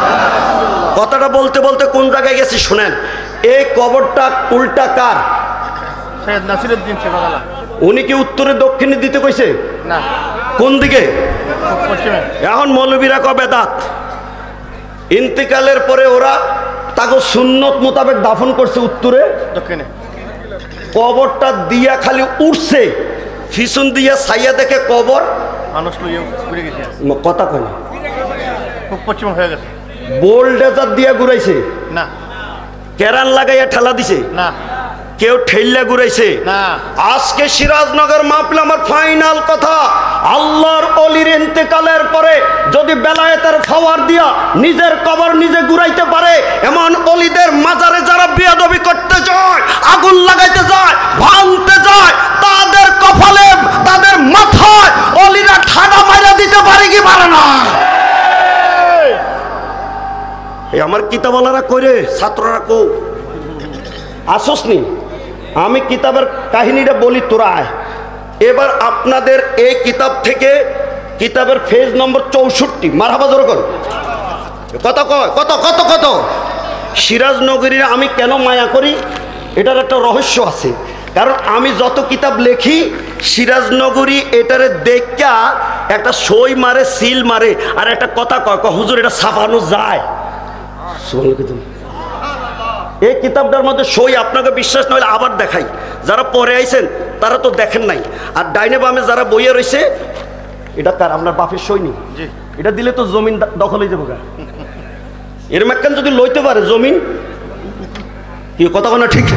কথাটা বলতে বলতে কোন জায়গায় গেছি শুনেন। এই কবরটা উল্টা কার? সৈয়দ নাসিরউদ্দিন শেখালা। উনি কি উত্তরে দক্ষিণে দিতে কইছে? না। কোন দিকে? পশ্চিমে। এখন মৌলবীরা কয় বেদাত। ইন্তেকালের পরে ওরা তাকে সুন্নত মোতাবেক দাফন করছে উত্তরে, দক্ষিণে। কবরটা দিয়া খালি উঠছে, ফিসুন দিয়া ছাইয়া দেখে কবর মানুষ ঘুরে গেছে, কথা কয় না, খুব পশ্চিম হয়ে গেছে। বোল্ডেজার দিয়া ঘুরাইছে না। কেরান লাগাইয়া ঠেলা দিছে না। কেউ ঠেললে ঘুরাইছে না। আজকে সিরাজনগর মাহফিল আমার ফাইনাল কথা, আল্লাহর ওলির ইন্তেকালের পরে যদি বেলায়েতের ফাওয়ার দিয়া নিজের কবর নিজে ঘুরাইতে পারে, এমন ওলিদের মাজারে যারা বেয়াদবি করতে যায়, আগুন লাগাইতে যায়, ভাঙতে যায়, তাদের কপালে তাদের মাথায় ওলিরা ঠাডা মাইরা দিতে পারে কি পারে না? এই আমার কিতাবওয়ালারা কইরে, ছাত্ররা কো আসস নি, আমি কিতাবের কাহিনীটা বলি, তোরা আয়। এবার আপনাদের এই কিতাব থেকে কিতাবের পেজ নম্বর 64, মারহাবা জোরে কর। কত কয়? কত কত কত? সিরাজনগরীর আমি কেন মায়া করি, এটার একটা রহস্য আছে। কারণ আমি যত কিতাব লেখি, সিরাজনগরী এটারে দেখা একটা সই মারে, সিল মারে, আর একটা কথা কয়, হুজুর এটা ছাপানো যায়। এই কিতাবটার মধ্যে সই, আপনাকে বিশ্বাস নইলে আবার দেখাই, যারা পরে আইছেন তারা তো দেখেন নাই। আর ডাইনে বামে যারা বইয়ে রয়েছে, এটা কার? আপনার বাপের সই নি? এটা দিলে তো জমিন দখল হয়ে যাবো। এর মেকান যদি লইতে পারে জমিন, কি কথা না ঠিক?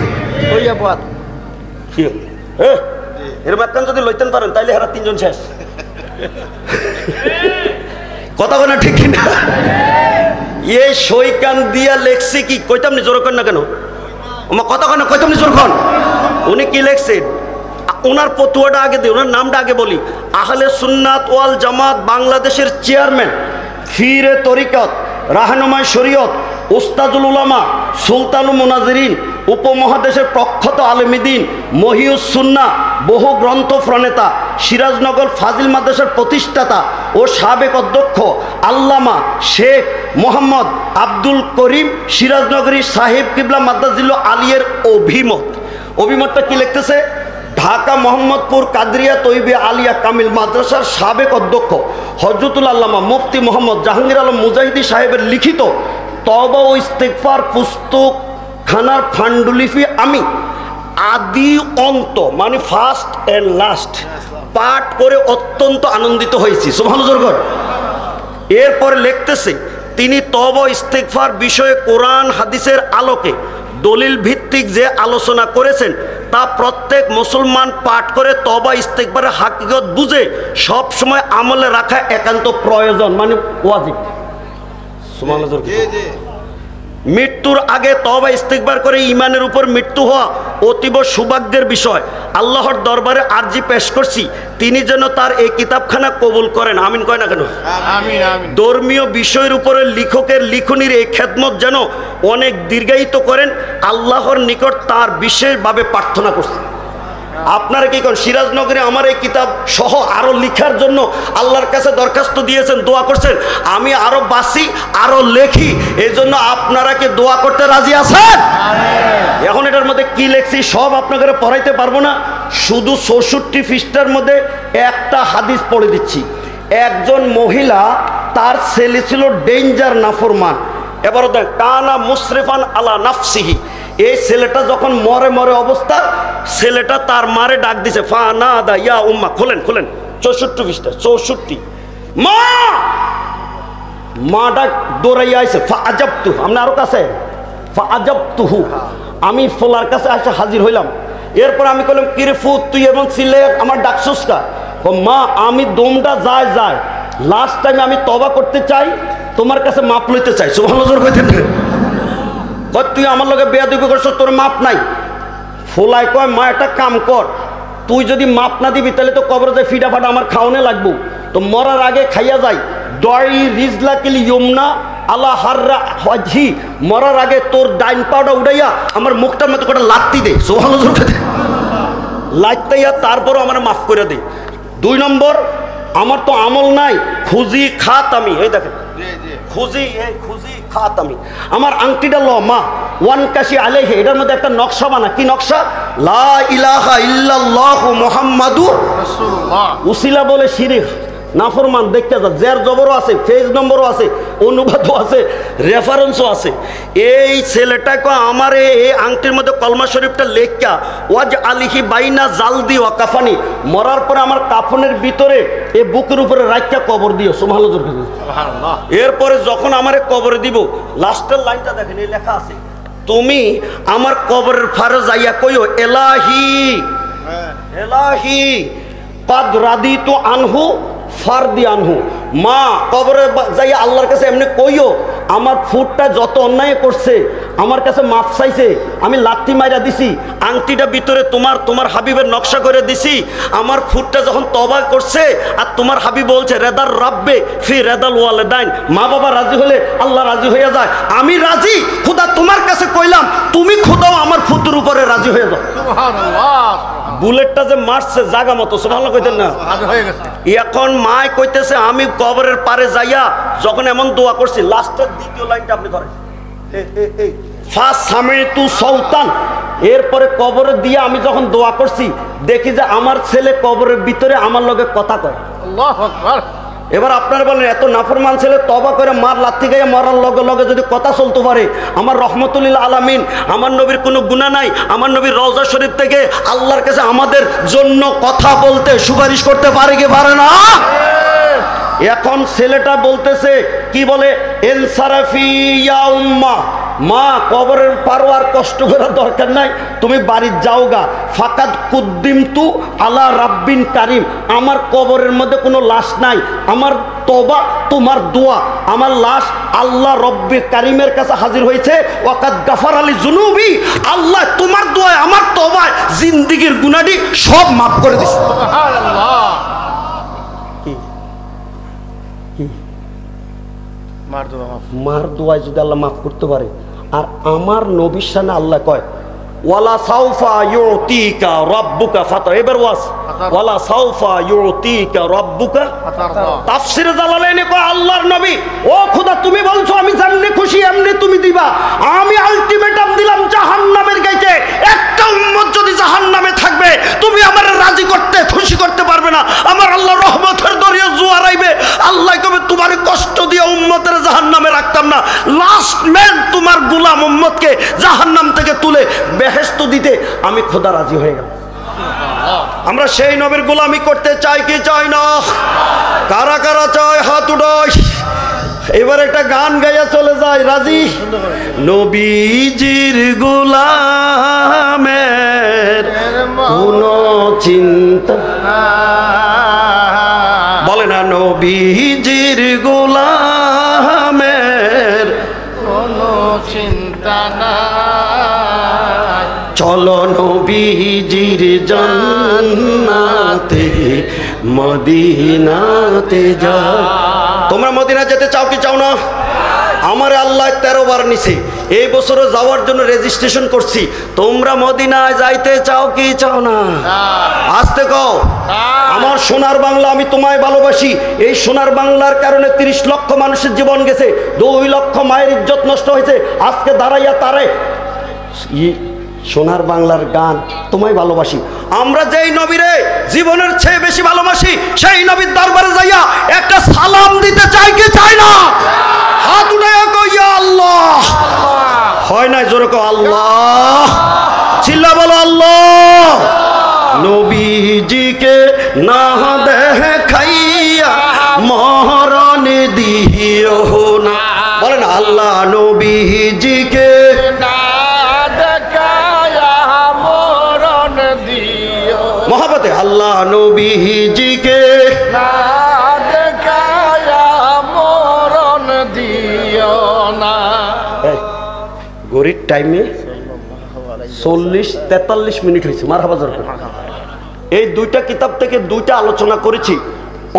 এর মেকান যদি লইতেন পারেন তাইলে হেরা 3 জন শেষ। কথা না ঠিক কিনা? এই সই কান দিয়া লেখছে কি, কইতাম নি জোর কর না কেন? আমার কথা কেন কইতাম নি জোর কর? উনি কি লেখছে? ওনার ফতোয়াটা আগে দিই, ওনার নামটা আগে বলি। আহলে সুন্নাত ওয়াল জামাত বাংলাদেশের চেয়ারম্যান, ফিরে তরিকত, রাহনুমায় শরীয়ত, উস্তাদুল উলামা, সুলতানুল মুনাজিরিন, উপমহাদেশের প্রখ্যাত আলেমিদ্দিন, মহিউস সুন্নাহ, বহু গ্রন্থ প্রণেতা, সিরাজনগর ফাজিল মাদ্রাসার প্রতিষ্ঠাতা ও সাবেক অধ্যক্ষ আল্লামা শেখ মোহাম্মদ আব্দুল করিম সিরাজনগরী সাহেব কিবলা মাদ্রাজিল্লাহ আলিয়ের অভিমতটা কি লিখতেছে? ঢাকা মোহাম্মদপুর কাদরিয়া তৈবি আলিয়া কামিল মাদ্রাসার সাবেক অধ্যক্ষ হযরতুল আল্লামা মুফতি মোহাম্মদ জাহাঙ্গীর আলম মুজাহিদি সাহেবের লিখিত তওবা ও ইস্তিগফার পুস্তক খানার পাণ্ডুলিপি আমি আদি অন্ত মানে ফার্স্ট অ্যান্ড লাস্ট পাঠ করে অত্যন্ত আনন্দিত হয়েছি। সুবহানাল্লাহ। এরপরে লিখতেছে, তিনি তওবা ইস্তিগফার বিষয়ে কোরআন হাদিসের আলোকে দলিল ভিত্তিক যে আলোচনা করেছেন তা প্রত্যেক মুসলমান পাঠ করে তওবা ইস্তিগফারের হাকিকত বুঝে সব সময় আমলে রাখা একান্ত প্রয়োজন, মানে ওয়াজিব। মৃত্যুর আগে তওবা ইস্তিগফার করে ঈমানের উপর মৃত্যু হওয়া অতীব সৌভাগ্যের বিষয়। আল্লাহর দরবারে আরজি পেশ করছি, তিনি যেন তার এই কিতাবখানা কবুল করেন। আমিন কয় না কেন? ধর্মীয় বিষয়ের উপরে লেখকের লিখনির এই খেদমত যেন অনেক দীর্ঘায়িত করেন, আল্লাহর নিকট তার বিশেষভাবে প্রার্থনা করছি। আপনারা কি করেন? সিরাজনগরে আমার এই কিতাব সহ আরো লেখার জন্য আল্লাহর কাছে দরখাস্ত দিয়েছেন, দোয়া করছেন, আমি আরো বাঁচি, আরো লেখি। এই জন্য আপনারা কি দোয়া করতে রাজি আছেন? এখন এটার মধ্যে কি লেখছি সব আপনাকে পড়াইতে পারবো না, শুধু 64 পৃষ্ঠার মধ্যে একটা হাদিস পড়ে দিচ্ছি। একজন মহিলা, তার ছেলে ছিল ডেঞ্জার নাফরমান। এবার দেখ, কানা মুসরিফান আলা নাফসিহি, এই ছেলেটা যখন মরে মরে অবস্থা, ছেলেটা তার মারে ডাক দিছে, ফা না দা ইয়া উম্মা, খোলেন 64 পৃষ্ঠা 64। মা মা ডাক দৌড়াইয়া আইছে, ফা আজাবতু, আমরা আরো কাছে ফা আজাবতুহু, আমি ফোলার কাছে আসে হাজির হইলাম। এরপর আমি কইলাম, কিরে ফুত, তুই এবং ছিলে আমার ডাকছস কা? মা, আমি দমটা যায় লাস্ট টাইম আমি তওবা করতে চাই, তোমার কাছে মাপ লইতে চাই। সুবহানাল্লাহ কইতেন, তুই আমার লগে বেয়াদবি করছ, তোর মাপ নাই। ফোলাই কয়, মা একটা কাম কর, তুই যদি মাপ না দিবি তাহলে তো কবরে যায় ফিডা ফাটা আমার খাওয়ানে লাগবো, তো মরার আগে খাইয়া যাই। দই রিজলাকিল ইয়ুমনা আলা হাররা ওয়াজহি, মরার আগে তোর ডাইন পাউডা উড়াইয়া আমার মুখটার মধ্যে কটা লাত্তি দে। সুবহানাল্লাহ, লাত্তাইয়া তারপরও আমার মাফ করে দে। 2 নম্বর, আমার তো আমল নাই, খুঁজি খাত আমি, এই দেখেন খুঁজি খাত আমি, আমার আংটিটা ল মা, ওয়ান কাশি আলাইহি, এটার মধ্যে একটা নকশা বানা। কি নকশা? লা ইলাহা ইল্লাল্লাহু মুহাম্মাদুর রাসূলুল্লাহ। উসিলা বলে শিরিক, নাফরমান। দেখতে যা, জের জবরও আছে, পেজ নম্বরও আছে, অনুবাদও আছে, রেফারেন্সও আছে। এই ছেলেটাকে আমার এই আংটির মধ্যে কলমা শরীফটা লেখা, ওয়াজ আলিহি বাইনা জালদি ওয়া কাফানি, মরার পরে আমার কাফনের ভিতরে এই বুকের উপরে রাখা কবর দিও। সুবহানাল্লাহ। এরপরে যখন আমারে কবরে দিব, লাস্টের লাইনটা দেখেন, এই লেখা আছে, তুমি আমার কবরের ফারে যাইয়া কইও, এলাহি এলাহি কাদ রাদিতু আনহু ফারদি আনহু। মা, কবরে যাইয়া আল্লাহর কাছে এমনি কইও, আমার ফুটটা যত অন্যায় করছে আমার কাছে মাফ চাইছে, আমি লাত্তি মাইরা দিছি, আংটিটা ভিতরে তোমার হাবিবের নকশা করে দিছি। আমার ফুটটা যখন তওবা করছে আর তোমার হাবিব বলছে, রেদার রাব্বে ফি রেদাল ওয়ালিদাইন, মা বাবা রাজি হলে আল্লাহ রাজি হয়ে যায়, আমি রাজি। খোদা তোমার কাছে কইলাম, তুমি খোদাও আমার ফুটের উপরে রাজি হয়ে যাও। সুবহানাল্লাহ। বুলেটটা যে মারছে জাগা মতো, সুবহানাল্লাহ কইতেন না? এখন মায় কইতেছে, আমি কবরের পারে যাইয়া যখন এমন দোয়া করছি, লাস্টের দ্বিতীয় লাইনটা আপনি ধরেন, এরপরে কবরে দিয়ে আমি যখন দোয়া করছি, দেখি যে আমার ছেলে কবরের ভিতরে আমার লগে কথা কয়। আল্লাহু আকবার। এবার আপনারা বলেন, এত নাফরমান ছেলে তওবা করে মার লাথি গায়ে মরার লগে লগে যদি কথা চলতে পারে, আমার রহমতুল্লিল আলামিন, আমার নবীর কোনো গুনাহ নাই, আমার নবীর রওজা শরীফ থেকে আল্লাহর কাছে আমাদের জন্য কথা বলতে সুপারিশ করতে পারে কি পারে না? এখন ছেলেটা বলতেছে, কি বলে, এনসারাফি ইয়া উম্মা, মা কবরের পারো আর কষ্ট করার দরকার নাই, তুমি বাড়ির যাওগা। ফাকাদ কুদ্দিমতু আলা রাব্বিন কারিম, আমার কবরের মধ্যে কোনো লাশ নাই, আমার তওবা তোমার দোয়া, আমার লাশ আল্লাহ রব্বে কারিমের কাছে হাজির হয়েছে। ওয়াকাদ গাফার আলী জুনুবি, আল্লাহ তোমার দোয়ায় আমার তওবায় জিন্দেগীর গুনাহটি সব মাফ করে দিয়েছে। সুবহানাল্লাহ। মার দোয়ায় যদি আল্লাহ মাফ করতে পারে, আর আমার নবীর সামনে আল্লাহ কয়, ওয়ালা সাউফা ইউতিকা রাব্বুকা ফাতা, এবার ওয়াজ ওয়ালা সাউফা ইউতিকা রাব্বুকা তাফসিরে জালালাইনে কয় আল্লাহর নবী, ও খোদা তুমি বলছো আমি যেমনি খুশি এমনি তুমি দিবা, আমি আলটিমেটাম দিলাম জাহান্নামের গাইতে, একটা উম্মত যদি জাহান্নামে থাকবে তুমি আমার রাজি করতে খুশি করতে পারবে না, আমার আল্লাহ রহমতের দরিয়া জোয়ার আইবে, আল্লাহ কবে তোমার কষ্ট দিয়ে উম্মতের জাহান্নামে রাখতাম না, লাস্ট ম্যান তোমার গোলাম উম্মতকে জাহান্নাম থেকে তুলে বেহেশত দিতে আমি খোদা রাজি হয়ে গেলাম। আমরা সেই নবীর গোলামি করতে চাই কি চাই না? কারা কারা চায় হাত উঠাই। এবার একটা গান গাইয়া চলে যায়, রাজি? নবীজির গোলামের কোনো চিন্তা, বলে না নবীজির গোলামের কোনো চিন্তা নাই, চলো নবীজির জান্নাতে মদিনাতে যাও। তোমরা মদিনা যেতে চাও কি চাও না? আমার আল্লাহ 13 বার নিছে, এই বছরও যাওয়ার জন্য রেজিস্ট্রেশন করছি। তোমরা মদিনায় যাইতে চাও কি চাও না? আসতে কও। আমার সোনার বাংলা, আমি তোমায় ভালোবাসি। এই সোনার বাংলার কারণে 30 লক্ষ মানুষের জীবন গেছে, 2 লক্ষ মায়ের ইজ্জত নষ্ট হয়েছে। আজকে দাঁড়াইয়া তারে সোনার বাংলার গান তোমায় ভালোবাসি। আমরা যেই নবীরে জীবনের চেয়ে বেশি ভালোবাসি, সেই নবীর দরবারে যাইয়া একটা সালাম দিতে চাই কি চাই না? হাত উঠাইয়া কইয়া আল্লাহ, হয় না জোরে কও আল্লাহ, চিল্লা বলো আল্লাহ। নবীজিকে না দেখাইয়া মরণ দিও না, বলেন আল্লাহ নবীজিকে মহাবতে, আল্লাহ নবীজিকে মরণ দিও না। গরিব টাইমে 40-43 মিনিট হয়েছে। মারহাবা জোরে। এই 2টা কিতাব থেকে 2টা আলোচনা করেছি।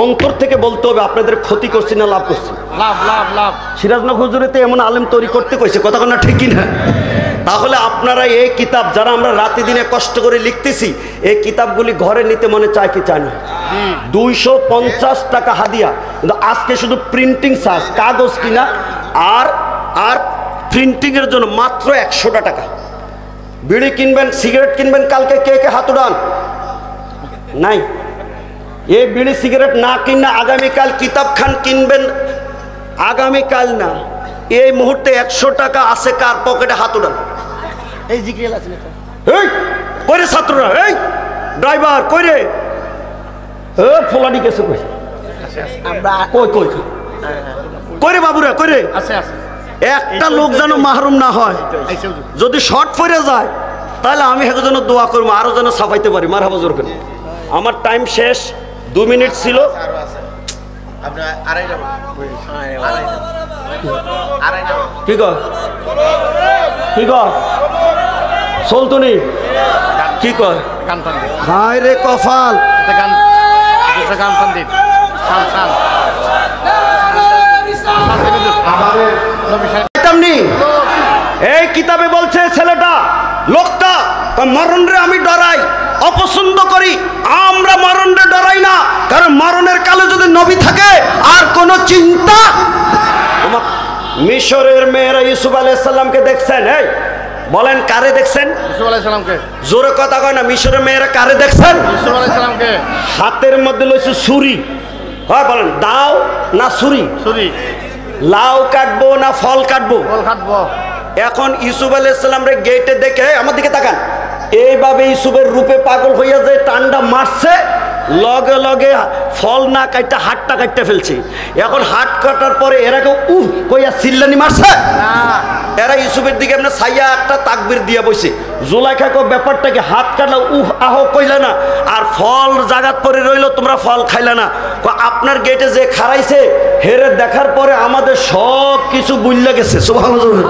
অন্তর থেকে বলতে হবে আপনাদের ক্ষতি করছি না লাভ করছি? লাভ লাভ লাভ। সিরাজনগর হুজুরেতে এমন আলেম তৈরি করতে কইছে, কথা না ঠিক কিনা? তাহলে আপনারা এই কিতাব যারা আমরা রাতে দিনে কষ্ট করে লিখতেছি, এই কিতাবগুলি ঘরে নিতে মনে চায় কি চায় না? 250 টাকা হাদিয়া, কিন্তু আজকে শুধু প্রিন্টিং চার্জ, কাগজ কিনা আর আর প্রিন্টিংয়ের জন্য মাত্র 100 টাকা। বিড়ি কিনবেন, সিগারেট কিনবেন, কালকে কে কে হাত উঠান? নাই। এই বিড়ি সিগারেট না কিনা আগামীকাল কিতাব খান কিনবেন, আগামীকাল না এই মুহূর্তে 100 টাকা আছে কার পকেটে? হাত উঠান। এই জিকির আছে এটা, এই কইরে ছাত্ররা, এই ড্রাইভার কইরে, এ ফোলাডি গেছে কই? আমরা কই কই কইরে বাবুরা কইরে? আছে আছে। একটা লোক যেন মাহরুম না হয়। যদি শর্ট পড়ে যায় তাহলে আমি হেগো যেন দোয়া করবো, আরো যেন সাফাইতে পারি। মারহাবা জোর করে। আমার টাইম শেষ, 2 মিনিট ছিল। কি কর কি কর চলতুনি কি কর? গান টান দিন, হায় রে কপাল, গান গান টান দিন। শান শান এই কিতাবে বলছে ছেলেটা, লোকটা মরণ রে আমি ডরাই, অপছন্দ করি। আমরা মরণ রে ডরাই না, কারণ মরণের কালে যদি নবী থাকে আর কোনো চিন্তা। মিশরের মেয়েরা ইউসুফ আলাইহিস সালামকে দেখছেন? এই বলেন কারে দেখছেন? ইউসুফ আলাইহিস সালামকে। জোরে কথা কয় না। মিশরের মেয়েরা কারে দেখছেন? ইউসুফ আলাইহিস সালামকে। হাতের মধ্যে লইছে ছুরি। হয় বলেন দাও না ছুরি? ছুরি। লাউ কাটবো না ফল কাটবো? ফল কাটবো। এখন ইউসুফ আলাইহিস সালাম রে গেটে দেখে, আমার দিকে তাকান, এইভাবে ইউসুফের রূপে পাগল হইয়া যে টান্ডা মারছে, লগে লগে ফল না কাটটা হাতটা কাটতে ফেলছে। এখন হাত কাটার পরে এরাকে কইয়া চিল্লানি মারছে না, এরা ইউসুফের দিকে এমনি ছাইয়া একটা তাকবীর দিয়া বইছে। জুলাইখা কো ব্যাপারটাকে হাত কাটলা আহ কইলা না, আর ফল জাগাত পরে রইল, তোমরা ফল খাইলা না। আপনার গেটে যে খারাইছে হেরে দেখার পরে আমাদের সব কিছু বুঝলে গেছে। সুবহানাল্লাহ।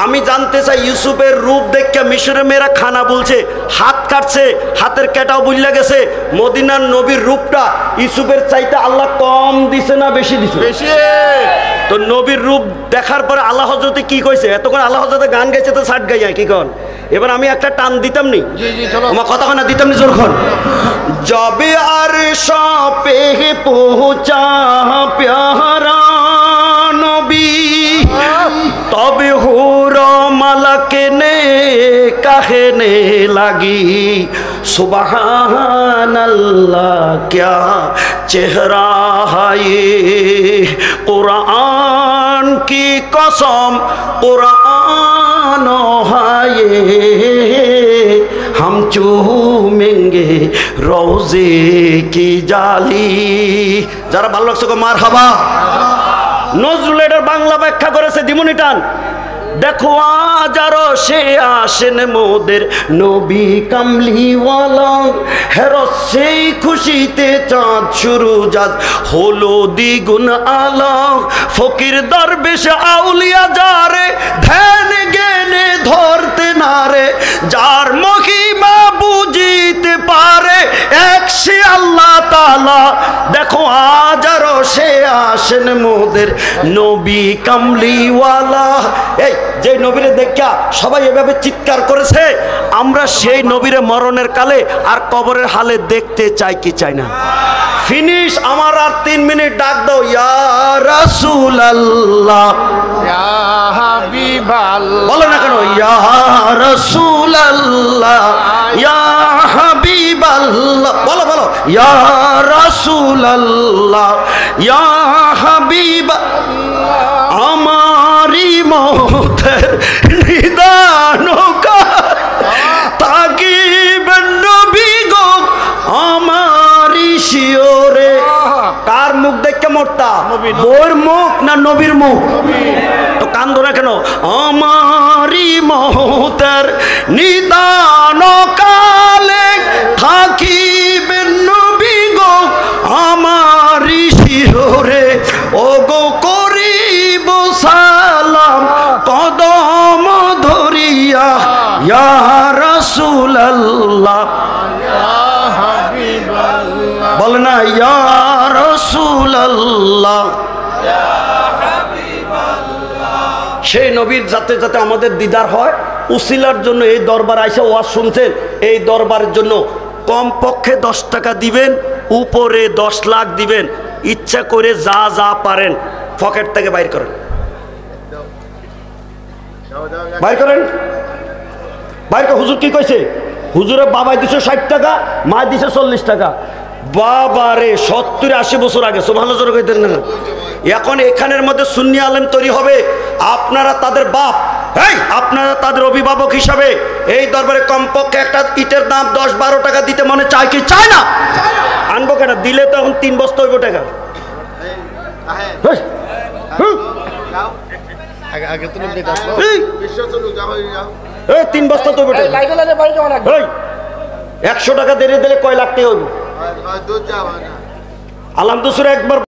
আমি জানতে চাই ইউসুফের রূপ দেখে মিশরের মেয়েরা খানা বলছে, হাত কাটছে, হাতের কেটাও বুঝলা গেছে। মদিনার নবীর রূপটা ইউসুফের চাইতে আল্লাহ কম দিছে না বেশি দিছে? বেশি। তো নবীর রূপ দেখার পরে আল্লাহ হযরতে কি কইছে? এতক্ষণ আল্লাহ হযরতে গান গাইছে তো ষাট গাইয়া কি কন? এবার আমি একটা টান দিতাম নি, জি জি চলো। আমার কথা না দিতাম নি জোরখন। জবে আরশ পে পৌঁছা প্যারা নবী, তবে হুর মালাকে নে কাহেনে লাগি সুবহানাল্লাহ क्या चेहरा है ये, कुरान की कसम कुरान है ये, हम चूमेंगे रोजे की जाली। যারা ভালো লাগছে মার হাবা। নজরুল এটার বাংলা ব্যাখ্যা করেছে দিমুনি টান। দেখো আজারো সে আসেন মোদের নবী কামলিওয়ালা, হেরস সেই খুশিতে চাঁদ শুরু যাজ হলো দ্বিগুণ আলা, ফকির দরবেশ আউলিয়া যারে ধ্যান জ্ঞানে ধরতে নারে, যার মহিমা বুঝিতে পারে এক সে আল্লাহ তাআলা। দেখো আজারো সে আসেন মোদের নবী কামলিওয়ালা। এই যে নবীরে দেখা সবাই এভাবে চিৎকার করেছে, আমরা সেই নবীরে মরণের কালে আর কবরের হালে দেখতে চাই কি চাই না? ফিনিশ। আমার আর 3 মিনিট ডাক দাও, ইয়া রাসূলুল্লাহ, ইয়া হাবিবাল্লাহ। বলো না কেন? ইয়া রাসূলুল্লাহ, ইয়া হাবিবাল্লাহ। বলো বলো, ইয়া রাসূলুল্লাহ, ইয়া হাবিবাল্লাহ। আমারি মৌতের নিদান তাকিবেন নবী গো আমারি শিওরে। কার মুখ দেখে মরতা? বইয়ের মুখ না নবীর মুখ? তো কান্দো না কেন? আমারি মৌতের নিদান কালে থাকিবেন নবী গো আমারি শিওরে, ও গো করিব সালাম কদম ধরিয়া, ইয়া রাসূলুল্লাহ, বল না ইয়া রাসূলুল্লাহ। সেই নবীর যাতে যাতে আমাদের দিদার হয়, উসিলার জন্য এই দরবার আইসা ওয়াজ শুনছেন, এই দরবারের জন্য কমপক্ষে 10 টাকা দিবেন, উপরে 10 লাখ দিবেন। ইচ্ছা করে যা যা পারেন পকেট থেকে বাইর করেন, বাইর করেন, বাইর করে। হুজুর কি কইছে? হুজুরের বাবাই দিছে 60 টাকা, মা দিছে 40 টাকা। বাবারে 70-80 বছর আগে, সুবহানাল্লাহ জোরে কইতেন না? এখন এখানের মধ্যে সুন্নি আলেম তৈরি হবে, আপনারা তাদের বাপ, এই আপনারা তাদের অভিভাবক হিসাবে এই দরবারে কমপক্ষে একটা ইটের দাম 10-12 টাকা দিতে মনে চায় কি চায় না? আনবো কেন? দিলে তো এখন 3 বস্তা হইব টাকা। আগে তো নিতে আসলো। এই 3 বস্তা তো হইব টাকা। 100 টাকা দিলে কয় লাখ টাকা হইব? আলহামদুলিল্লাহ একবার